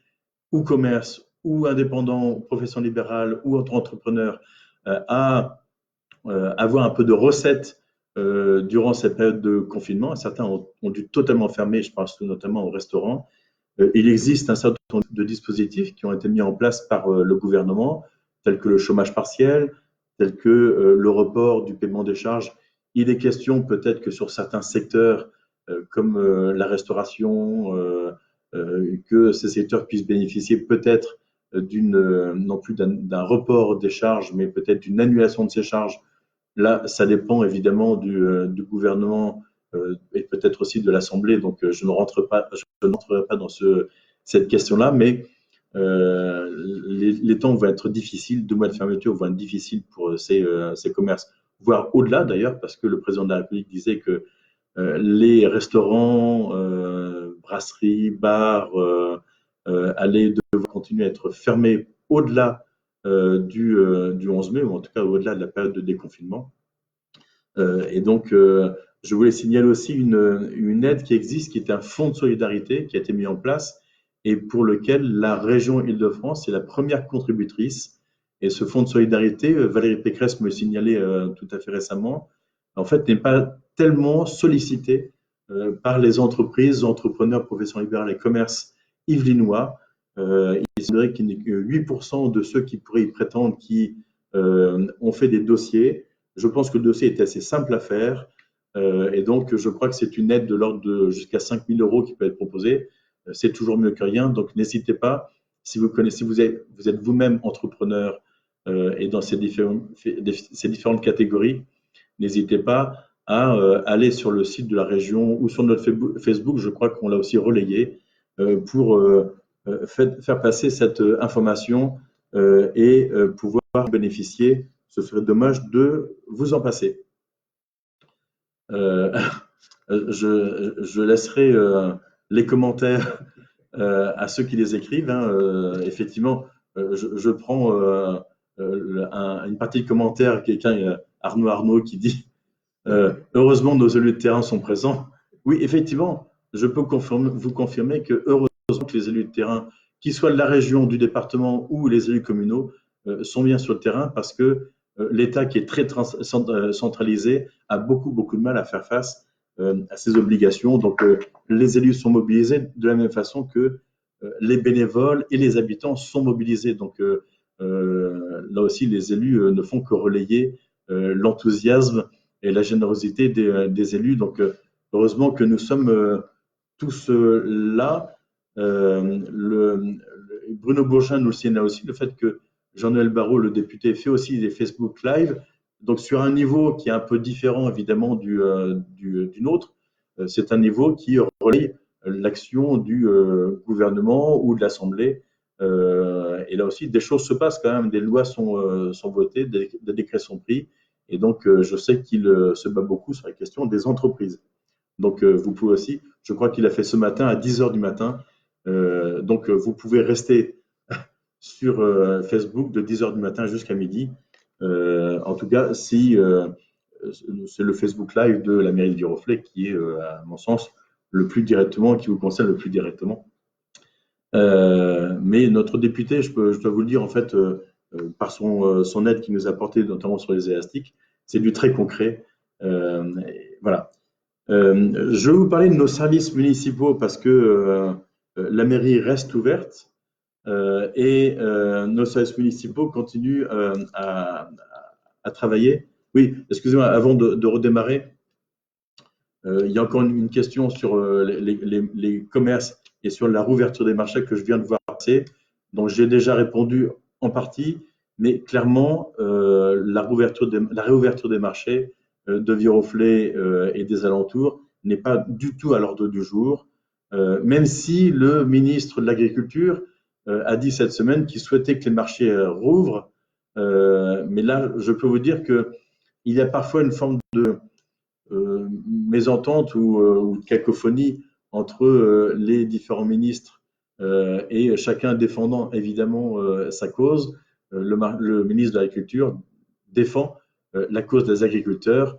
[SPEAKER 1] ou commerces ou indépendants, ou professions libérales ou entrepreneurs à avoir un peu de recettes durant cette période de confinement. Certains ont dû totalement fermer, je pense notamment aux restaurants. Il existe un certain nombre de dispositifs qui ont été mis en place par le gouvernement, tels que le chômage partiel, tels que le report du paiement des charges Il est question peut-être que sur certains secteurs, comme la restauration, que ces secteurs puissent bénéficier peut-être non plus d'un report des charges, mais peut-être d'une annulation de ces charges. Là, ça dépend évidemment du gouvernement et peut-être aussi de l'Assemblée. Donc, je n'entrerai pas dans cette question-là, mais les temps vont être difficiles. 2 mois de fermeture vont être difficiles pour ces commerces, voire au-delà d'ailleurs, parce que le président de la République disait que les restaurants, brasseries, bars allaient devoir continuer à être fermés au-delà du 11 mai, ou en tout cas au-delà de la période de déconfinement. Et donc, je voulais signaler aussi une aide qui existe, qui est un fonds de solidarité qui a été mis en place et pour lequel la région Île-de-France est la première contributrice. Et ce fonds de solidarité, Valérie Pécresse me le signalait tout à fait récemment, en fait, n'est pas tellement sollicité par les entreprises, entrepreneurs, professions libérales et commerces yvelinois. Il semblerait qu'il n'y ait que 8% de ceux qui pourraient y prétendre qui ont fait des dossiers. Je pense que le dossier est assez simple à faire et donc je crois que c'est une aide de l'ordre de jusqu'à 5 000 € qui peut être proposée. C'est toujours mieux que rien, donc n'hésitez pas. Si vous connaissez, vous êtes vous-même entrepreneur et dans ces différentes catégories, n'hésitez pas à aller sur le site de la région ou sur notre Facebook, je crois qu'on l'a aussi relayé, pour faire passer cette information et pouvoir bénéficier. Ce serait dommage de vous en passer. Je laisserai les commentaires à ceux qui les écrivent. Effectivement, je prends une partie de commentaires, quelqu'un, Arnaud, qui dit heureusement nos élus de terrain sont présents. Oui, effectivement, je peux vous confirmer que heureusement que les élus de terrain, qu'ils soient de la région, du département ou les élus communaux, sont bien sur le terrain parce que l'État, qui est très centralisé, a beaucoup de mal à faire face à ses obligations. Donc, les élus sont mobilisés de la même façon que les bénévoles et les habitants sont mobilisés. Donc, là aussi, les élus ne font que relayer l'enthousiasme et la générosité des élus. Donc, heureusement que nous sommes tous là. Bruno Bourgin nous le signale aussi, le fait que Jean-Noël Barrot, le député, fait aussi des Facebook Live, donc sur un niveau qui est un peu différent évidemment du nôtre. C'est un niveau qui relaye l'action du gouvernement ou de l'Assemblée. Et là aussi, des choses se passent quand même, des lois sont votées, des décrets sont pris. Et donc, je sais qu'il se bat beaucoup sur la question des entreprises. Donc, vous pouvez aussi, je crois qu'il a fait ce matin à 10 h du matin. Donc, vous pouvez rester sur Facebook de 10 h du matin jusqu'à midi. En tout cas, si c'est le Facebook Live de la mairie de Viroflay qui est, à mon sens, le plus directement, qui vous concerne le plus directement. Mais notre député, je dois vous le dire, en fait, par son aide qu'il nous a apportée, notamment sur les élastiques, c'est du très concret. Voilà. Je vais vous parler de nos services municipaux parce que la mairie reste ouverte et nos services municipaux continuent à travailler. Oui, excusez-moi, avant de redémarrer, il y a encore une question sur les commerces et sur la rouverture des marchés que je viens de voir passer. Donc, j'ai déjà répondu en partie, mais clairement, la réouverture des marchés de Viroflay et des alentours n'est pas du tout à l'ordre du jour, même si le ministre de l'Agriculture a dit cette semaine qu'il souhaitait que les marchés rouvrent. Mais là, je peux vous dire qu'il y a parfois une forme de mésentente ou de cacophonie entre les différents ministres et chacun défendant évidemment sa cause. Le ministre de l'Agriculture défend la cause des agriculteurs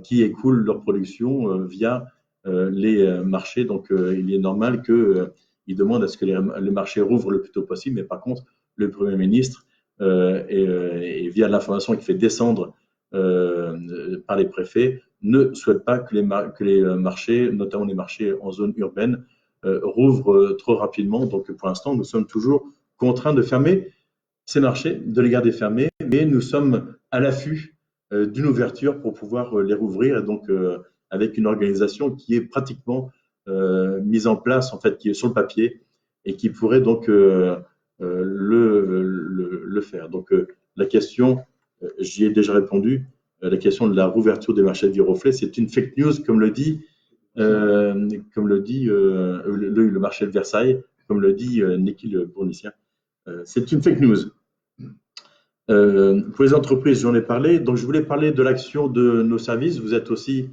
[SPEAKER 1] qui écoulent leur production via les marchés. Donc, il est normal qu'il demande à ce que les marchés rouvrent le plus tôt possible. Mais par contre, le Premier ministre, et via l'information qu'il fait descendre par les préfets, ne souhaite pas que les marchés, notamment les marchés en zone urbaine, rouvrent trop rapidement. Donc, pour l'instant, nous sommes toujours contraints de fermer ces marchés, de les garder fermés, mais nous sommes à l'affût d'une ouverture pour pouvoir les rouvrir, et donc avec une organisation qui est pratiquement mise en place, en fait, qui est sur le papier et qui pourrait donc le faire. Donc la question, j'y ai déjà répondu, la question de la rouverture des marchés de Viroflay, c'est une fake news, comme le dit le marché de Versailles, comme le dit Niki le Bournicien. C'est une fake news. Pour les entreprises, j'en ai parlé. Donc, je voulais parler de l'action de nos services. Vous êtes aussi,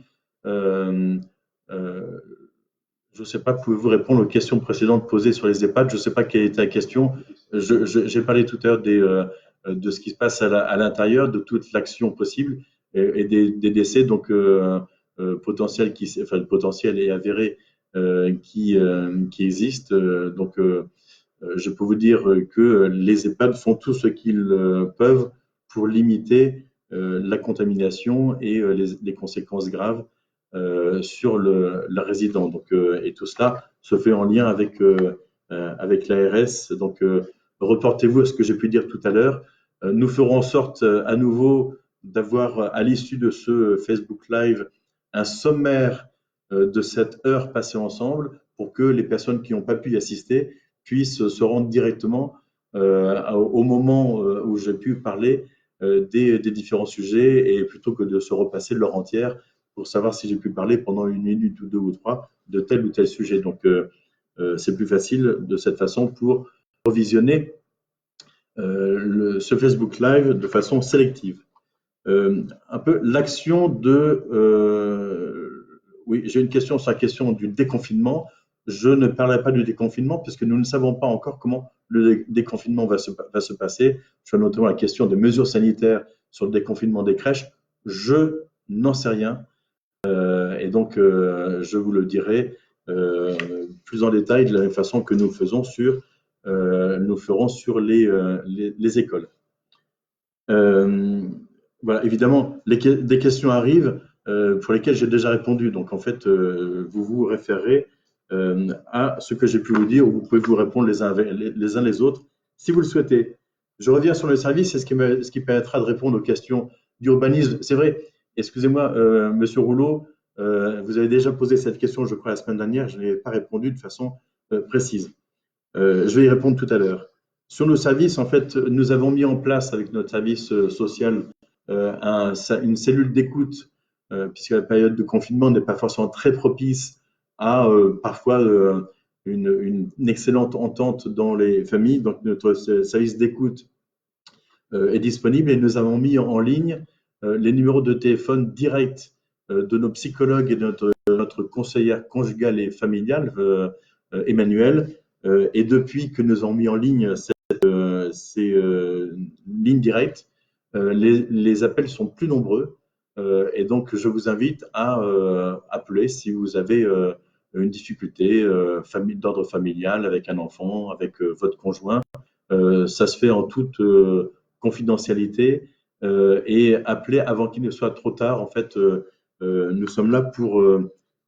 [SPEAKER 1] euh, euh, je ne sais pas, pouvez-vous répondre aux questions précédentes posées sur les EHPAD? Je ne sais pas quelle était la question. J'ai parlé tout à l'heure de ce qui se passe à l'intérieur, de toute l'action possible et des décès donc potentiels, potentiels et avérés qui existent. Je peux vous dire que les EHPAD font tout ce qu'ils peuvent pour limiter la contamination et les conséquences graves sur le résident. Donc, et tout cela se fait en lien avec l'ARS. Donc, reportez-vous à ce que j'ai pu dire tout à l'heure. Nous ferons en sorte à nouveau d'avoir à l'issue de ce Facebook Live un sommaire de cette heure passée ensemble pour que les personnes qui n'ont pas pu y assister puissent se rendre directement au moment où j'ai pu parler des différents sujets et plutôt que de se repasser l'heure entière pour savoir si j'ai pu parler pendant 1 minute ou 2 ou 3 de tel ou tel sujet. Donc, c'est plus facile de cette façon pour revisionner ce Facebook Live de façon sélective. Un peu l'action de... oui, j'ai une question sur la question du déconfinement. Je ne parlerai pas du déconfinement puisque nous ne savons pas encore comment le déconfinement va se passer. Je fais notamment la question des mesures sanitaires sur le déconfinement des crèches. Je n'en sais rien. Et donc, je vous le dirai plus en détail de la même façon que nous ferons sur les écoles. Voilà, évidemment, des questions arrivent pour lesquelles j'ai déjà répondu. Donc, en fait, vous vous référez à ce que j'ai pu vous dire, ou vous pouvez vous répondre les uns les autres, si vous le souhaitez. Je reviens sur le service, c'est ce qui permettra de répondre aux questions d'urbanisme. C'est vrai, excusez-moi, Monsieur Rouleau, vous avez déjà posé cette question, je crois, la semaine dernière, je n'ai pas répondu de façon précise. Je vais y répondre tout à l'heure. Sur nos services, en fait, nous avons mis en place avec notre service social une cellule d'écoute, puisque la période de confinement n'est pas forcément très propice à parfois une excellente entente dans les familles. Donc, notre service d'écoute est disponible et nous avons mis en ligne les numéros de téléphone directs de nos psychologues et de notre conseillère conjugale et familiale, Emmanuel. Et depuis que nous avons mis en ligne ces lignes directes, les appels sont plus nombreux. Et donc, je vous invite à appeler si vous avez une difficulté d'ordre familial avec un enfant, avec votre conjoint. Ça se fait en toute confidentialité et appeler avant qu'il ne soit trop tard. En fait, nous sommes là pour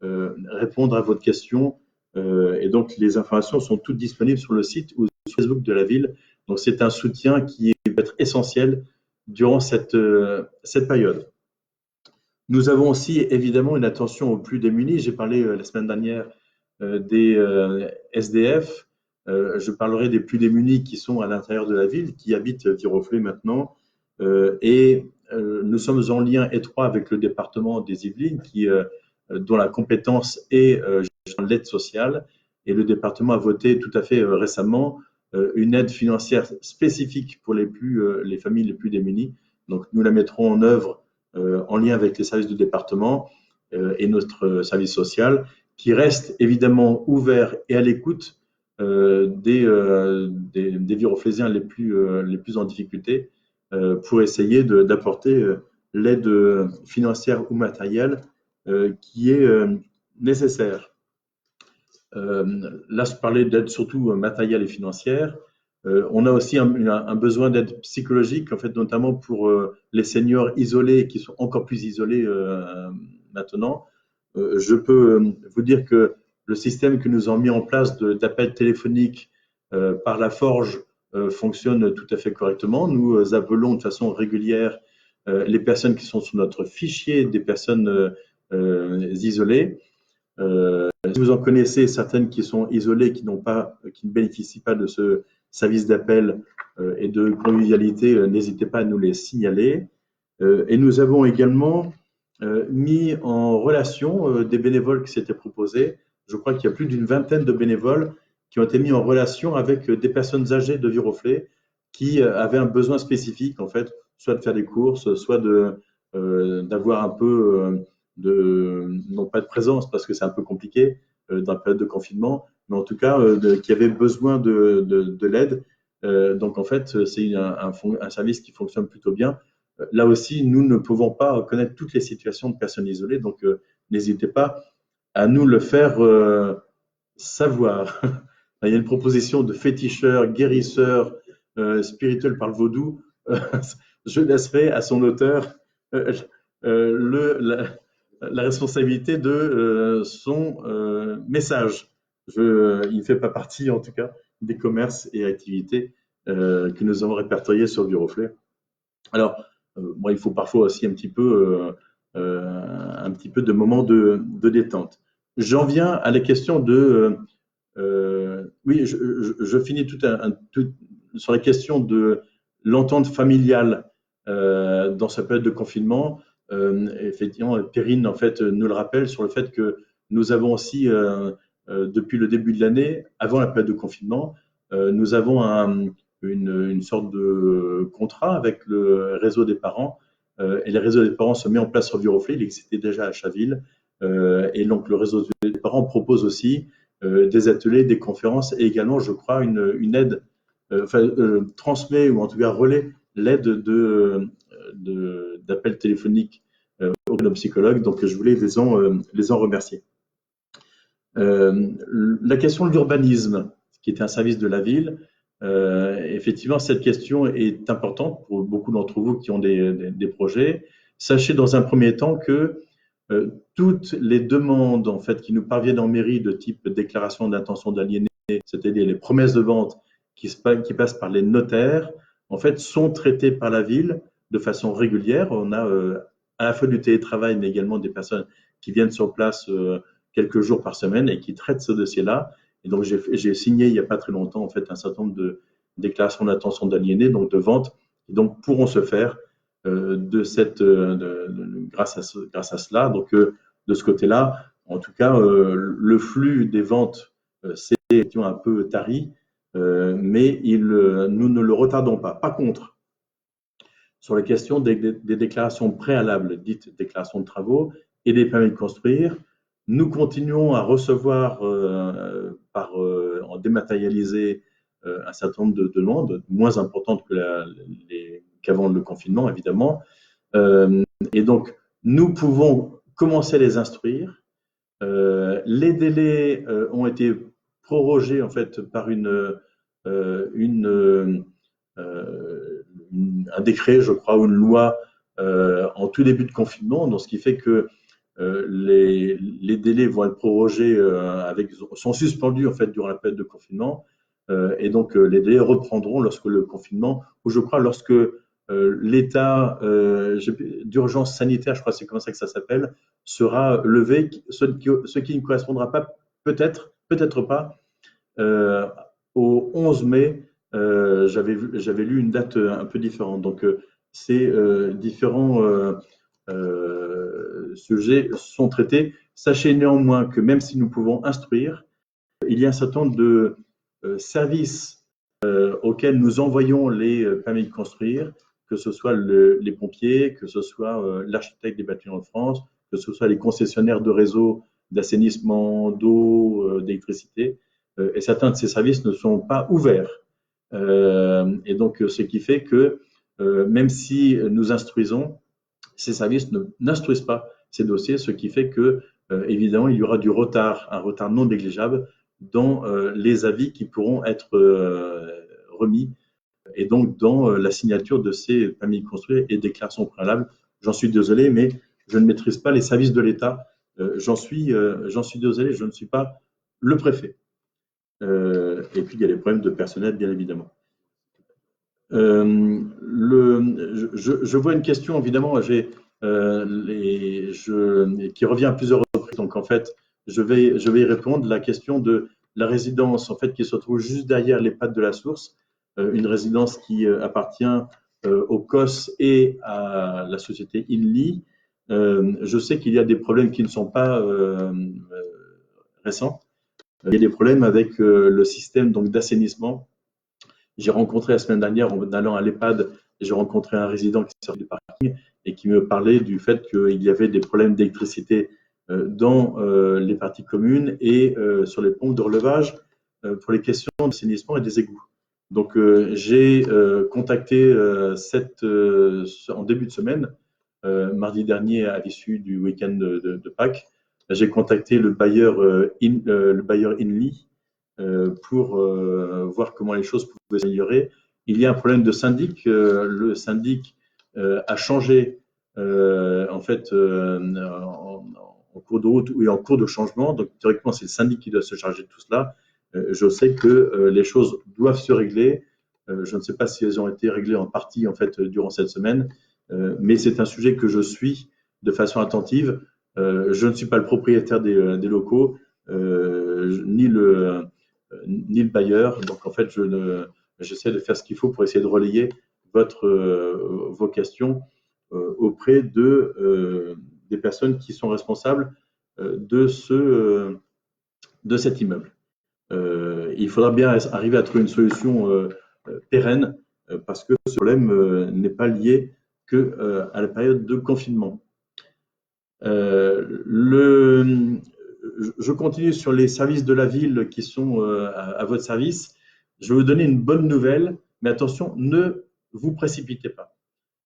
[SPEAKER 1] répondre à votre question. Et donc, les informations sont toutes disponibles sur le site ou sur Facebook de la ville. Donc, c'est un soutien qui va être essentiel durant cette période. Nous avons aussi évidemment une attention aux plus démunis. J'ai parlé la semaine dernière des SDF. Je parlerai des plus démunis qui sont à l'intérieur de la ville, qui habitent Viroflay maintenant. Nous sommes en lien étroit avec le département des Yvelines, dont la compétence est l'aide sociale. Et le département a voté tout à fait récemment une aide financière spécifique pour les familles les plus démunies. Donc, nous la mettrons en œuvre en lien avec les services du département et notre service social, qui reste évidemment ouvert et à l'écoute des Viroflaysiens les plus en difficulté pour essayer d'apporter l'aide financière ou matérielle qui est nécessaire. Là, je parlais d'aide surtout matérielle et financière. On a aussi un besoin d'aide psychologique, en fait, notamment pour les seniors isolés qui sont encore plus isolés maintenant. Je peux vous dire que le système que nous avons mis en place d'appel téléphonique par la Forge fonctionne tout à fait correctement. Nous appelons de façon régulière les personnes qui sont sur notre fichier des personnes isolées. Si vous en connaissez certaines qui sont isolées, qui ne bénéficient pas de ce service d'appel et de convivialité, n'hésitez pas à nous les signaler. Et nous avons également mis en relation des bénévoles qui s'étaient proposés. Je crois qu'il y a plus d'une vingtaine de bénévoles qui ont été mis en relation avec des personnes âgées de Viroflay qui avaient un besoin spécifique, en fait, soit de faire des courses, soit d'avoir un peu non pas de présence parce que c'est un peu compliqué dans la période de confinement, mais en tout cas qui avaient besoin de l'aide. Donc en fait, c'est un service qui fonctionne plutôt bien. Là aussi, nous ne pouvons pas connaître toutes les situations de personnes isolées, donc n'hésitez pas à nous le faire savoir. Il y a une proposition de féticheur, guérisseur, spirituel par le vaudou. Je laisserai à son auteur la responsabilité de son message. Il ne fait pas partie, en tout cas, des commerces et activités que nous avons répertoriés sur Viroflay. Alors, bon, il faut parfois aussi un petit peu de moments de détente. J'en viens à la question de oui, je finis tout sur la question de l'entente familiale dans sa période de confinement. Effectivement, Perrine en fait nous le rappelle sur le fait que nous avons aussi depuis le début de l'année, avant la période de confinement, nous avons une sorte de contrat avec le réseau des parents et le réseau des parents se met en place sur Viroflay, il existait déjà à Chaville et donc le réseau des parents propose aussi des ateliers, des conférences et également, je crois, une aide, transmet ou en tout cas relaie l'aide d'appels téléphoniques auprès de psychologues. Donc, je voulais les en remercier. La question de l'urbanisme, qui est un service de la ville, effectivement, cette question est importante pour beaucoup d'entre vous qui ont des projets. Sachez dans un premier temps que toutes les demandes en fait, qui nous parviennent en mairie de type déclaration d'intention d'aliéner, c'est-à-dire les promesses de vente qui passent par les notaires, en fait, sont traitées par la ville de façon régulière. On a à la fois du télétravail, mais également des personnes qui viennent sur place quelques jours par semaine et qui traitent ce dossier-là. Et donc, j'ai signé il n'y a pas très longtemps en fait, un certain nombre de déclarations d'intention d'aliéner, donc de vente, qui donc pourront se faire grâce à cela. Donc, de ce côté-là, en tout cas, le flux des ventes s'est un peu tari, mais nous ne le retardons pas. Par contre, sur la question des déclarations préalables, dites déclarations de travaux, et des permis de construire, nous continuons à recevoir en dématérialisé un certain nombre de demandes, moins importantes qu'avant le confinement, évidemment. Et donc, nous pouvons commencer à les instruire. Les délais ont été prorogés en fait par un décret, je crois, ou une loi en tout début de confinement, donc ce qui fait que les délais vont être prorogés sont suspendus en fait durant la période de confinement et donc les délais reprendront lorsque le confinement, ou je crois lorsque l'état d'urgence sanitaire, je crois que c'est comme ça que ça s'appelle, sera levé, ce qui ne correspondra pas peut-être pas au 11 mai. J'avais lu une date un peu différente. Donc ces différents sujets sont traités. Sachez néanmoins que même si nous pouvons instruire, il y a un certain nombre de services auxquels nous envoyons les permis de construire, que ce soit les pompiers, que ce soit l'architecte des bâtiments de France, que ce soit les concessionnaires de réseaux d'assainissement, d'eau, d'électricité. Et certains de ces services ne sont pas ouverts. Et donc, ce qui fait que même si nous instruisons, ces services n'instruisent pas ces dossiers, ce qui fait que, évidemment, il y aura un retard non négligeable dans les avis qui pourront être remis et donc dans la signature de ces permis de construire et déclarations préalables. J'en suis désolé, mais je ne maîtrise pas les services de l'État. J'en suis désolé, je ne suis pas le préfet. Et puis, il y a les problèmes de personnel, bien évidemment. Je vois une question, évidemment, qui revient à plusieurs reprises. Donc, en fait, je vais y répondre. La question de la résidence, en fait, qui se trouve juste derrière les pattes de la source, une résidence qui appartient au COS et à la société Inly. Je sais qu'il y a des problèmes qui ne sont pas récents. Il y a des problèmes avec le système donc d'assainissement. J'ai rencontré la semaine dernière, en allant à l'EHPAD, j'ai rencontré un résident qui sortait du parking et qui me parlait du fait qu'il y avait des problèmes d'électricité dans les parties communes et sur les pompes de relevage pour les questions d'assainissement et des égouts. Donc j'ai contacté en début de semaine, mardi dernier à l'issue du week-end de Pâques, j'ai contacté le bailleur Inly pour voir comment les choses pouvaient s'améliorer. Il y a un problème de syndic. Le syndic a changé en fait en cours de route ou en cours de changement. Donc théoriquement, c'est le syndic qui doit se charger de tout cela. Je sais que les choses doivent se régler. Je ne sais pas si elles ont été réglées en partie en fait durant cette semaine, mais c'est un sujet que je suis de façon attentive. Je ne suis pas le propriétaire des locaux, ni le bailleur. Donc en fait, j'essaie de faire ce qu'il faut pour essayer de relayer vos questions auprès des personnes qui sont responsables de cet immeuble. Il faudra bien arriver à trouver une solution pérenne parce que ce problème n'est pas lié qu'à la période de confinement. Je continue sur les services de la ville qui sont à votre service. Je vais vous donner une bonne nouvelle, mais attention, ne vous précipitez pas.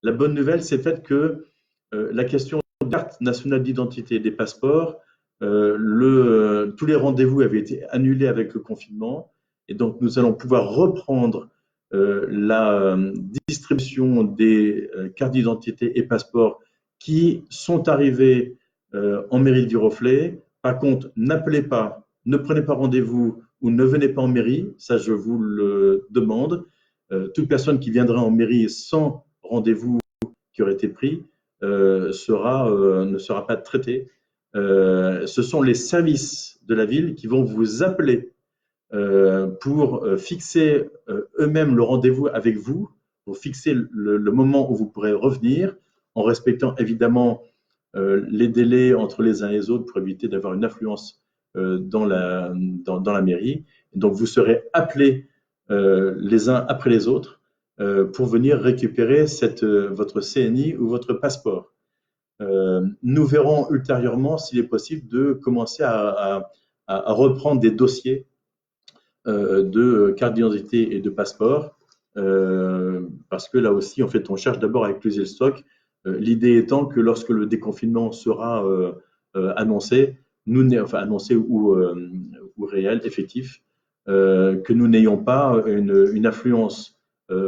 [SPEAKER 1] La bonne nouvelle, c'est le fait que la question de la carte nationale d'identité des passeports, tous les rendez-vous avaient été annulés avec le confinement, et donc nous allons pouvoir reprendre la distribution des cartes d'identité et passeports qui sont arrivés en mairie de Viroflay. Par contre, n'appelez pas, ne prenez pas rendez-vous ou ne venez pas en mairie, ça je vous le demande. Toute personne qui viendra en mairie sans rendez-vous qui aurait été pris ne sera pas traitée. Ce sont les services de la ville qui vont vous appeler pour fixer eux-mêmes le rendez-vous avec vous, pour fixer le moment où vous pourrez revenir, en respectant évidemment les délais entre les uns et les autres pour éviter d'avoir une affluence dans la mairie. Et donc vous serez appelés les uns après les autres pour venir récupérer votre CNI ou votre passeport. Nous verrons ultérieurement s'il est possible de commencer à reprendre des dossiers de carte d'identité et de passeport, parce que là aussi, en fait, on cherche d'abord à épuiser le stock. L'idée étant que lorsque le déconfinement sera annoncé, annoncé ou réel, effectif, que nous n'ayons pas une affluence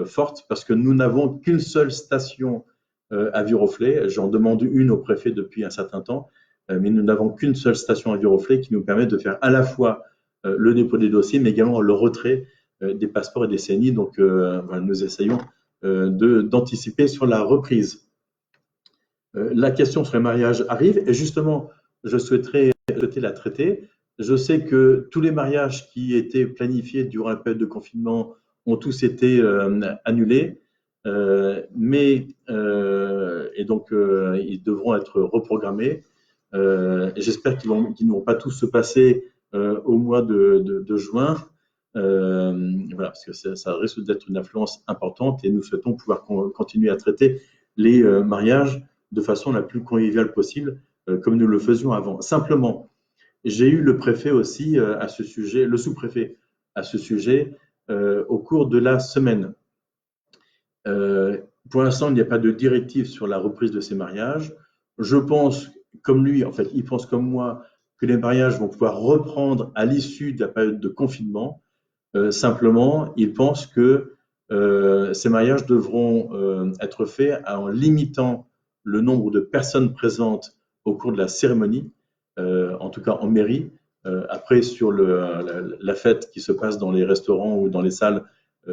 [SPEAKER 1] forte, parce que nous n'avons qu'une seule station à Viroflay. J'en demande une au préfet depuis un certain temps, mais nous n'avons qu'une seule station à Viroflay qui nous permet de faire à la fois le dépôt des dossiers, mais également le retrait des passeports et des CNI. Donc, nous essayons d'anticiper sur la reprise. La question sur les mariages arrive et justement, je souhaitais la traiter. Je sais que tous les mariages qui étaient planifiés durant la période de confinement ont tous été annulés, et donc ils devront être reprogrammés. J'espère qu'ils ne vont pas tous se passer au mois de juin, voilà, parce que ça risque d'être une influence importante et nous souhaitons pouvoir continuer à traiter les mariages de façon la plus conviviale possible, comme nous le faisions avant. Simplement, j'ai eu le préfet aussi à ce sujet, le sous-préfet à ce sujet au cours de la semaine. Pour l'instant, il n'y a pas de directive sur la reprise de ces mariages. Je pense, comme lui, en fait, il pense comme moi que les mariages vont pouvoir reprendre à l'issue de la période de confinement. Simplement, il pense que ces mariages devront être faits en limitant le nombre de personnes présentes au cours de la cérémonie, en tout cas en mairie. Après, sur la fête qui se passe dans les restaurants ou dans les salles,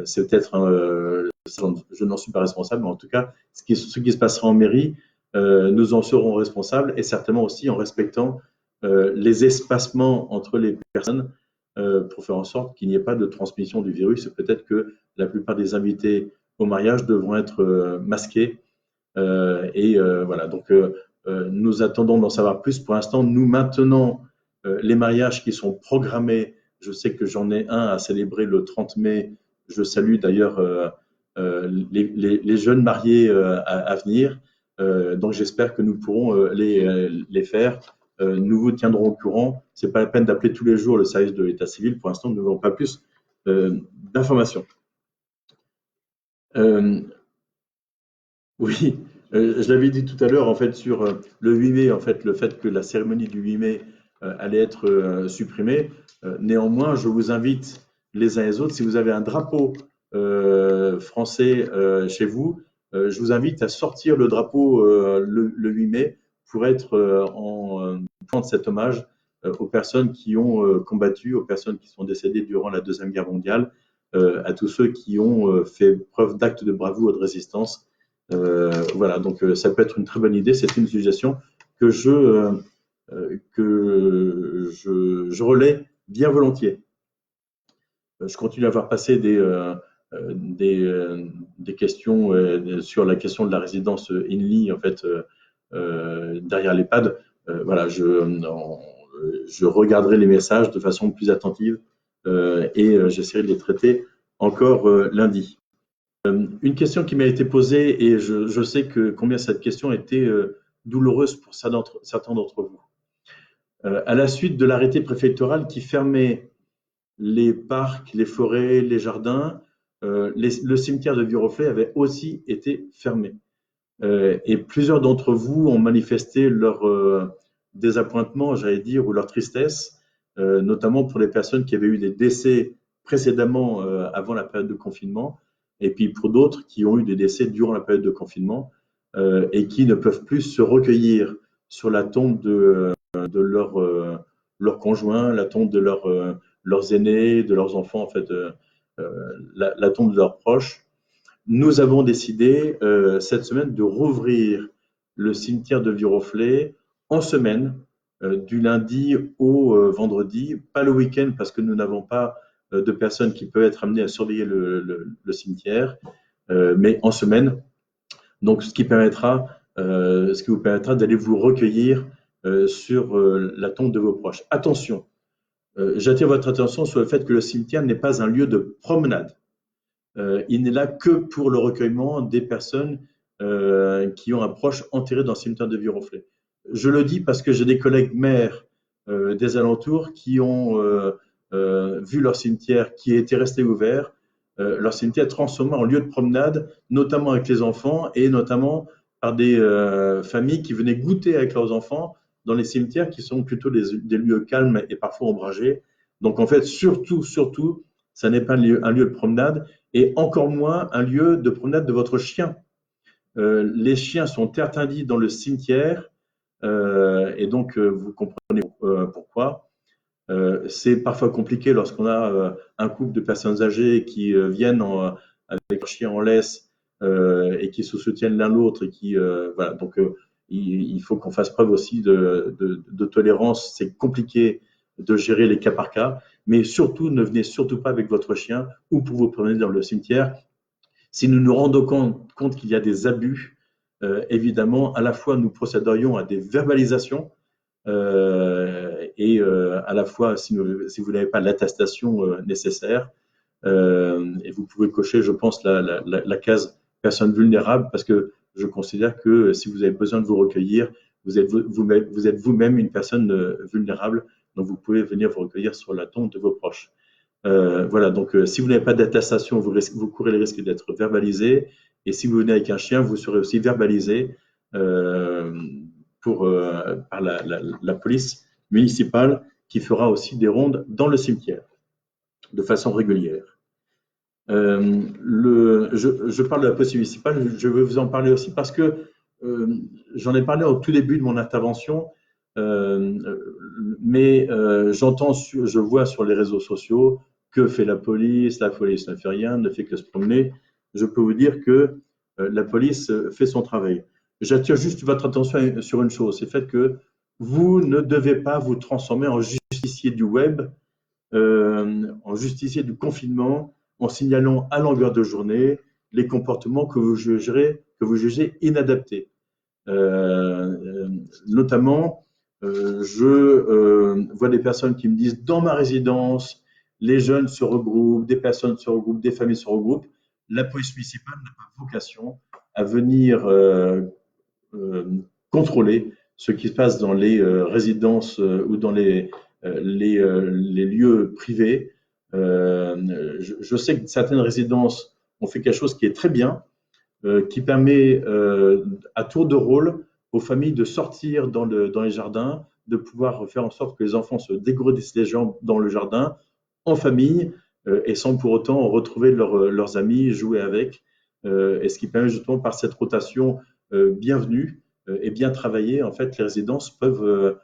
[SPEAKER 1] c'est peut-être, je n'en suis pas responsable, mais en tout cas, ce qui se passera en mairie, nous en serons responsables et certainement aussi en respectant les espacements entre les personnes pour faire en sorte qu'il n'y ait pas de transmission du virus. Peut-être que la plupart des invités au mariage devront être masqués. Voilà, donc nous attendons d'en savoir plus. Pour l'instant, nous maintenons les mariages qui sont programmés. Je sais que j'en ai un à célébrer le 30 mai. Je salue d'ailleurs les jeunes mariés à venir. Donc j'espère que nous pourrons les faire. Nous vous tiendrons au courant. Ce n'est pas la peine d'appeler tous les jours le service de l'état civil. Pour l'instant, nous n'avons pas plus d'informations. Oui, je l'avais dit tout à l'heure, en fait, sur le 8 mai, en fait, le fait que la cérémonie du 8 mai allait être supprimée. Néanmoins, je vous invite les uns et les autres, si vous avez un drapeau français chez vous, je vous invite à sortir le drapeau le 8 mai pour être en point de cet hommage aux personnes qui ont combattu, aux personnes qui sont décédées durant la Deuxième Guerre mondiale, à tous ceux qui ont fait preuve d'actes de bravoure et de résistance. Voilà, donc ça peut être une très bonne idée. C'est une suggestion que je relais bien volontiers. Je continue à voir passer des questions sur la question de la résidence INLI, en fait, derrière l'EHPAD. Voilà, je regarderai les messages de façon plus attentive et j'essaierai de les traiter encore lundi. Une question qui m'a été posée, et je sais que combien cette question était douloureuse pour certains d'entre vous. À la suite de l'arrêté préfectoral qui fermait les parcs, les forêts, les jardins, le cimetière de Viroflay avait aussi été fermé. Et plusieurs d'entre vous ont manifesté leur désappointement, j'allais dire, ou leur tristesse, notamment pour les personnes qui avaient eu des décès précédemment avant la période de confinement, et puis pour d'autres qui ont eu des décès durant la période de confinement et qui ne peuvent plus se recueillir sur la tombe de leur conjoint, la tombe de leurs aînés, de leurs enfants, en fait, la tombe de leurs proches. Nous avons décidé cette semaine de rouvrir le cimetière de Viroflay en semaine, du lundi au vendredi, pas le week-end parce que nous n'avons pas de personnes qui peuvent être amenées à surveiller le cimetière, mais en semaine. Donc, ce qui vous permettra d'aller vous recueillir sur la tombe de vos proches. Attention, j'attire votre attention sur le fait que le cimetière n'est pas un lieu de promenade. Il n'est là que pour le recueillement des personnes qui ont un proche enterré dans le cimetière de Viroflay. Je le dis parce que j'ai des collègues maires des alentours qui ont vu leur cimetière qui était resté ouvert, leur cimetière transformé en lieu de promenade, notamment avec les enfants et notamment par des familles qui venaient goûter avec leurs enfants dans les cimetières qui sont plutôt des lieux calmes et parfois ombragés. Donc en fait, surtout, ça n'est pas un lieu de promenade et encore moins un lieu de promenade de votre chien. Les chiens sont interdits dans le cimetière et donc vous comprenez pourquoi. C'est parfois compliqué lorsqu'on a un couple de personnes âgées qui viennent avec leur chien en laisse et qui se soutiennent l'un l'autre et qui voilà. Donc il faut qu'on fasse preuve aussi de tolérance. C'est compliqué de gérer les cas par cas, mais surtout ne venez surtout pas avec votre chien ou pour vous promener dans le cimetière. Si nous nous rendons compte qu'il y a des abus, évidemment, à la fois nous procéderions à des verbalisations et à la fois si vous n'avez pas l'attestation nécessaire, et vous pouvez cocher, je pense, la case personne vulnérable parce que je considère que si vous avez besoin de vous recueillir, vous êtes vous-même une personne vulnérable, donc vous pouvez venir vous recueillir sur la tombe de vos proches. Voilà, donc si vous n'avez pas d'attestation, vous courez le risque d'être verbalisé. Et si vous venez avec un chien, vous serez aussi verbalisé par la police municipale qui fera aussi des rondes dans le cimetière de façon régulière. Je parle de la police municipale, je veux vous en parler aussi parce que j'en ai parlé au tout début de mon intervention, mais je vois sur les réseaux sociaux que fait la police? La police ne fait rien, ne fait que se promener. Je peux vous dire que la police fait son travail. J'attire juste votre attention sur une chose, c'est le fait que vous ne devez pas vous transformer en justicier du web, en justicier du confinement, en signalant à longueur de journée les comportements que vous jugez inadaptés. Notamment, je vois des personnes qui me disent dans ma résidence, les jeunes se regroupent, des personnes se regroupent, des familles se regroupent. La police municipale n'a pas vocation à venir euh, contrôler ce qui se passe dans les résidences ou dans les lieux privés. Je sais que certaines résidences ont fait quelque chose qui est très bien, qui permet à tour de rôle aux familles de sortir dans les jardins, de pouvoir faire en sorte que les enfants se dégourdissent les jambes dans le jardin en famille et sans pour autant retrouver leurs amis, jouer avec. Et ce qui permet justement par cette rotation bienvenue et bien travaillée, en fait, les résidences peuvent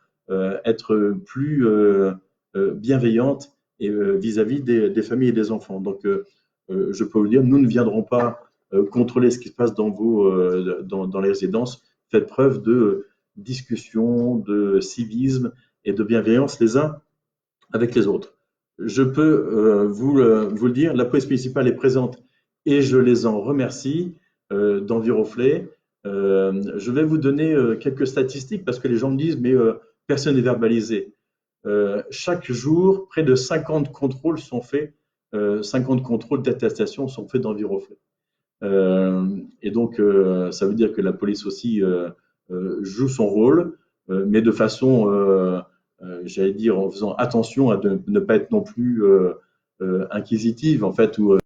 [SPEAKER 1] être plus bienveillantes et vis-à-vis des familles et des enfants. Donc, je peux vous dire, nous ne viendrons pas contrôler ce qui se passe dans les résidences. Faites preuve de discussion, de civisme et de bienveillance les uns avec les autres. Je peux vous le dire, la police municipale est présente et je les en remercie dans Viroflay. Je vais vous donner quelques statistiques parce que les gens me disent mais personne n'est verbalisé. Chaque jour, près de 50 contrôles sont faits, 50 contrôles d'attestation sont faits dans Viroflay. Et donc, ça veut dire que la police aussi joue son rôle, mais de façon, j'allais dire, en faisant attention à ne pas être non plus inquisitive, en fait, ou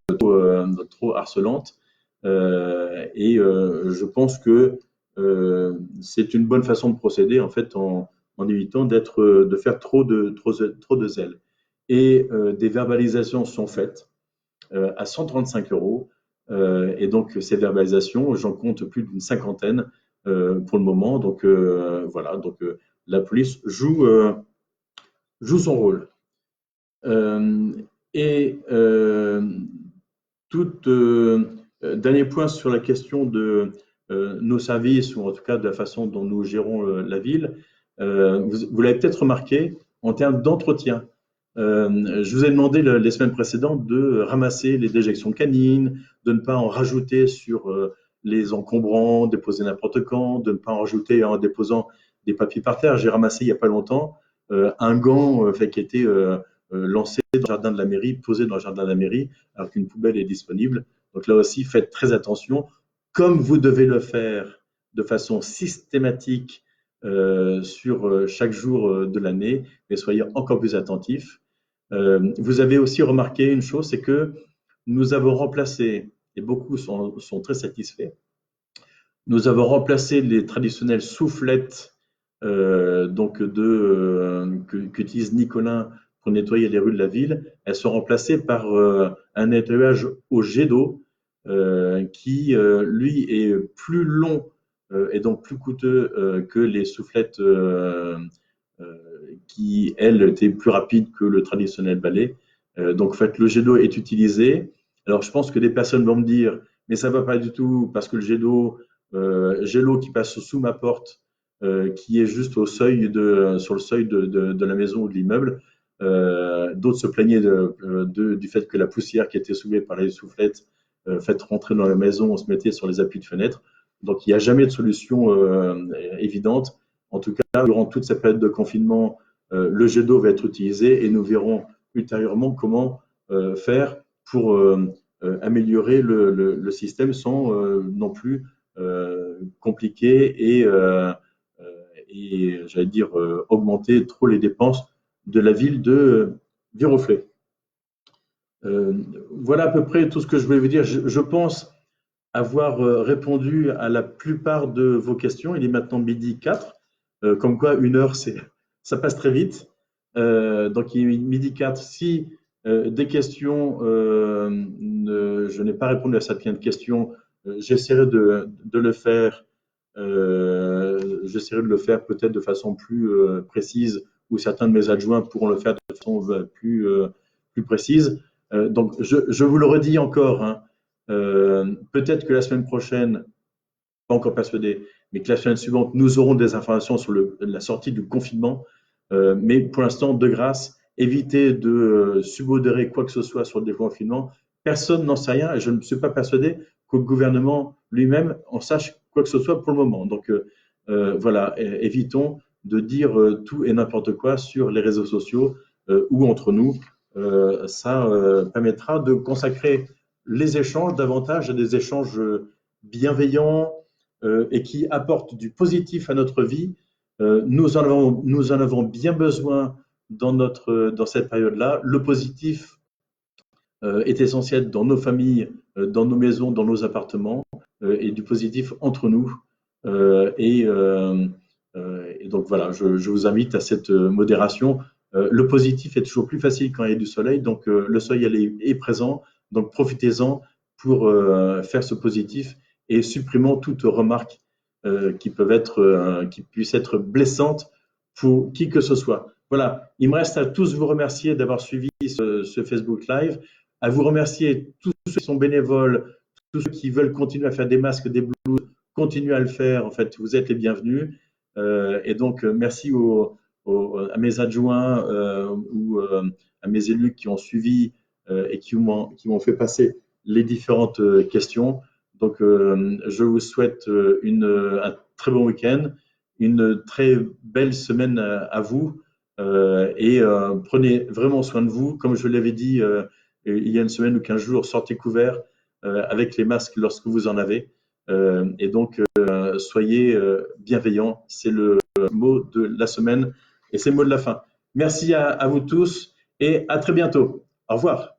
[SPEAKER 1] trop harcelante. Je pense que c'est une bonne façon de procéder, en fait, en évitant de faire trop de zèle. Et des verbalisations sont faites à 135 euros. Et donc, ces verbalisations, j'en compte plus d'une cinquantaine pour le moment. Donc, voilà. Donc, la police joue son rôle. Et dernier point sur la question de nos services, ou en tout cas de la façon dont nous gérons la ville. Vous l'avez peut-être remarqué, en termes d'entretien, je vous ai demandé les semaines précédentes de ramasser les déjections canines, de ne pas en rajouter sur les encombrants, déposer n'importe quand, de ne pas en rajouter en déposant des papiers par terre. J'ai ramassé il n'y a pas longtemps un gant qui était lancé dans le jardin de la mairie, posé dans le jardin de la mairie, alors qu'une poubelle est disponible. Donc là aussi, faites très attention, comme vous devez le faire de façon systématique sur chaque jour de l'année, mais soyez encore plus attentifs. Vous avez aussi remarqué une chose, c'est que nous avons remplacé, et beaucoup sont très satisfaits, nous avons remplacé les traditionnelles soufflettes qu'utilise Nicolin pour nettoyer les rues de la ville. Elles sont remplacées par un nettoyage au jet d'eau qui, lui, est plus long et donc plus coûteux que les soufflettes qui, elles, étaient plus rapides que le traditionnel balai. Donc, en fait, le jet d'eau est utilisé. Alors, je pense que des personnes vont me dire, mais ça ne va pas du tout parce que le jet d'eau, j'ai l'eau qui passe sous ma porte, qui est juste sur le seuil de la maison ou de l'immeuble. D'autres se plaignaient du fait que la poussière qui était soulevée par les soufflettes fait rentrer dans la maison, on se mettait sur les appuis de fenêtre. Donc, il n'y a jamais de solution évidente. En tout cas, durant toute cette période de confinement, le jet d'eau va être utilisé et nous verrons ultérieurement comment faire pour améliorer le système sans non plus compliquer et j'allais dire augmenter trop les dépenses de la ville de Viroflay. Voilà à peu près tout ce que je voulais vous dire. Je pense avoir répondu à la plupart de vos questions. Il est maintenant midi 4. Comme quoi, une heure, ça passe très vite. Donc, il est midi 4. Si des questions, je n'ai pas répondu à certaines questions, j'essaierai de le faire. J'essaierai de le faire peut-être de façon plus précise, ou certains de mes adjoints pourront le faire de façon plus précise. Donc, je vous le redis encore, hein, peut-être que la semaine prochaine, pas encore persuadé, mais que la semaine suivante, nous aurons des informations sur la sortie du confinement. Mais pour l'instant, de grâce, évitez de subodérer quoi que ce soit sur le déconfinement. Personne n'en sait rien et je ne suis pas persuadé que le gouvernement lui-même en sache quoi que ce soit pour le moment. Donc voilà, évitons de dire tout et n'importe quoi sur les réseaux sociaux ou entre nous. Ça permettra de consacrer les échanges davantage à des échanges bienveillants et qui apportent du positif à notre vie. Nous en avons bien besoin dans cette période-là. Le positif est essentiel dans nos familles, dans nos maisons, dans nos appartements, et du positif entre nous. Et donc voilà, je vous invite à cette modération. Le positif est toujours plus facile quand il y a du soleil, donc le soleil est présent, donc profitez-en pour faire ce positif et supprimons toute remarque qui puisse être blessante pour qui que ce soit. Voilà, il me reste à tous vous remercier d'avoir suivi ce Facebook Live, à vous remercier tous ceux qui sont bénévoles, tous ceux qui veulent continuer à faire des masques, des blouses, continuez à le faire. En fait, vous êtes les bienvenus. Et donc, merci à mes adjoints ou à mes élus qui ont suivi et qui m'ont fait passer les différentes questions. Donc, je vous souhaite un très bon week-end, une très belle semaine à vous et prenez vraiment soin de vous. Comme je l'avais dit il y a une semaine ou 15 jours, sortez couverts avec les masques lorsque vous en avez. Et donc, soyez bienveillants, c'est le mot de la semaine et c'est le mot de la fin. Merci à vous tous et à très bientôt. Au revoir.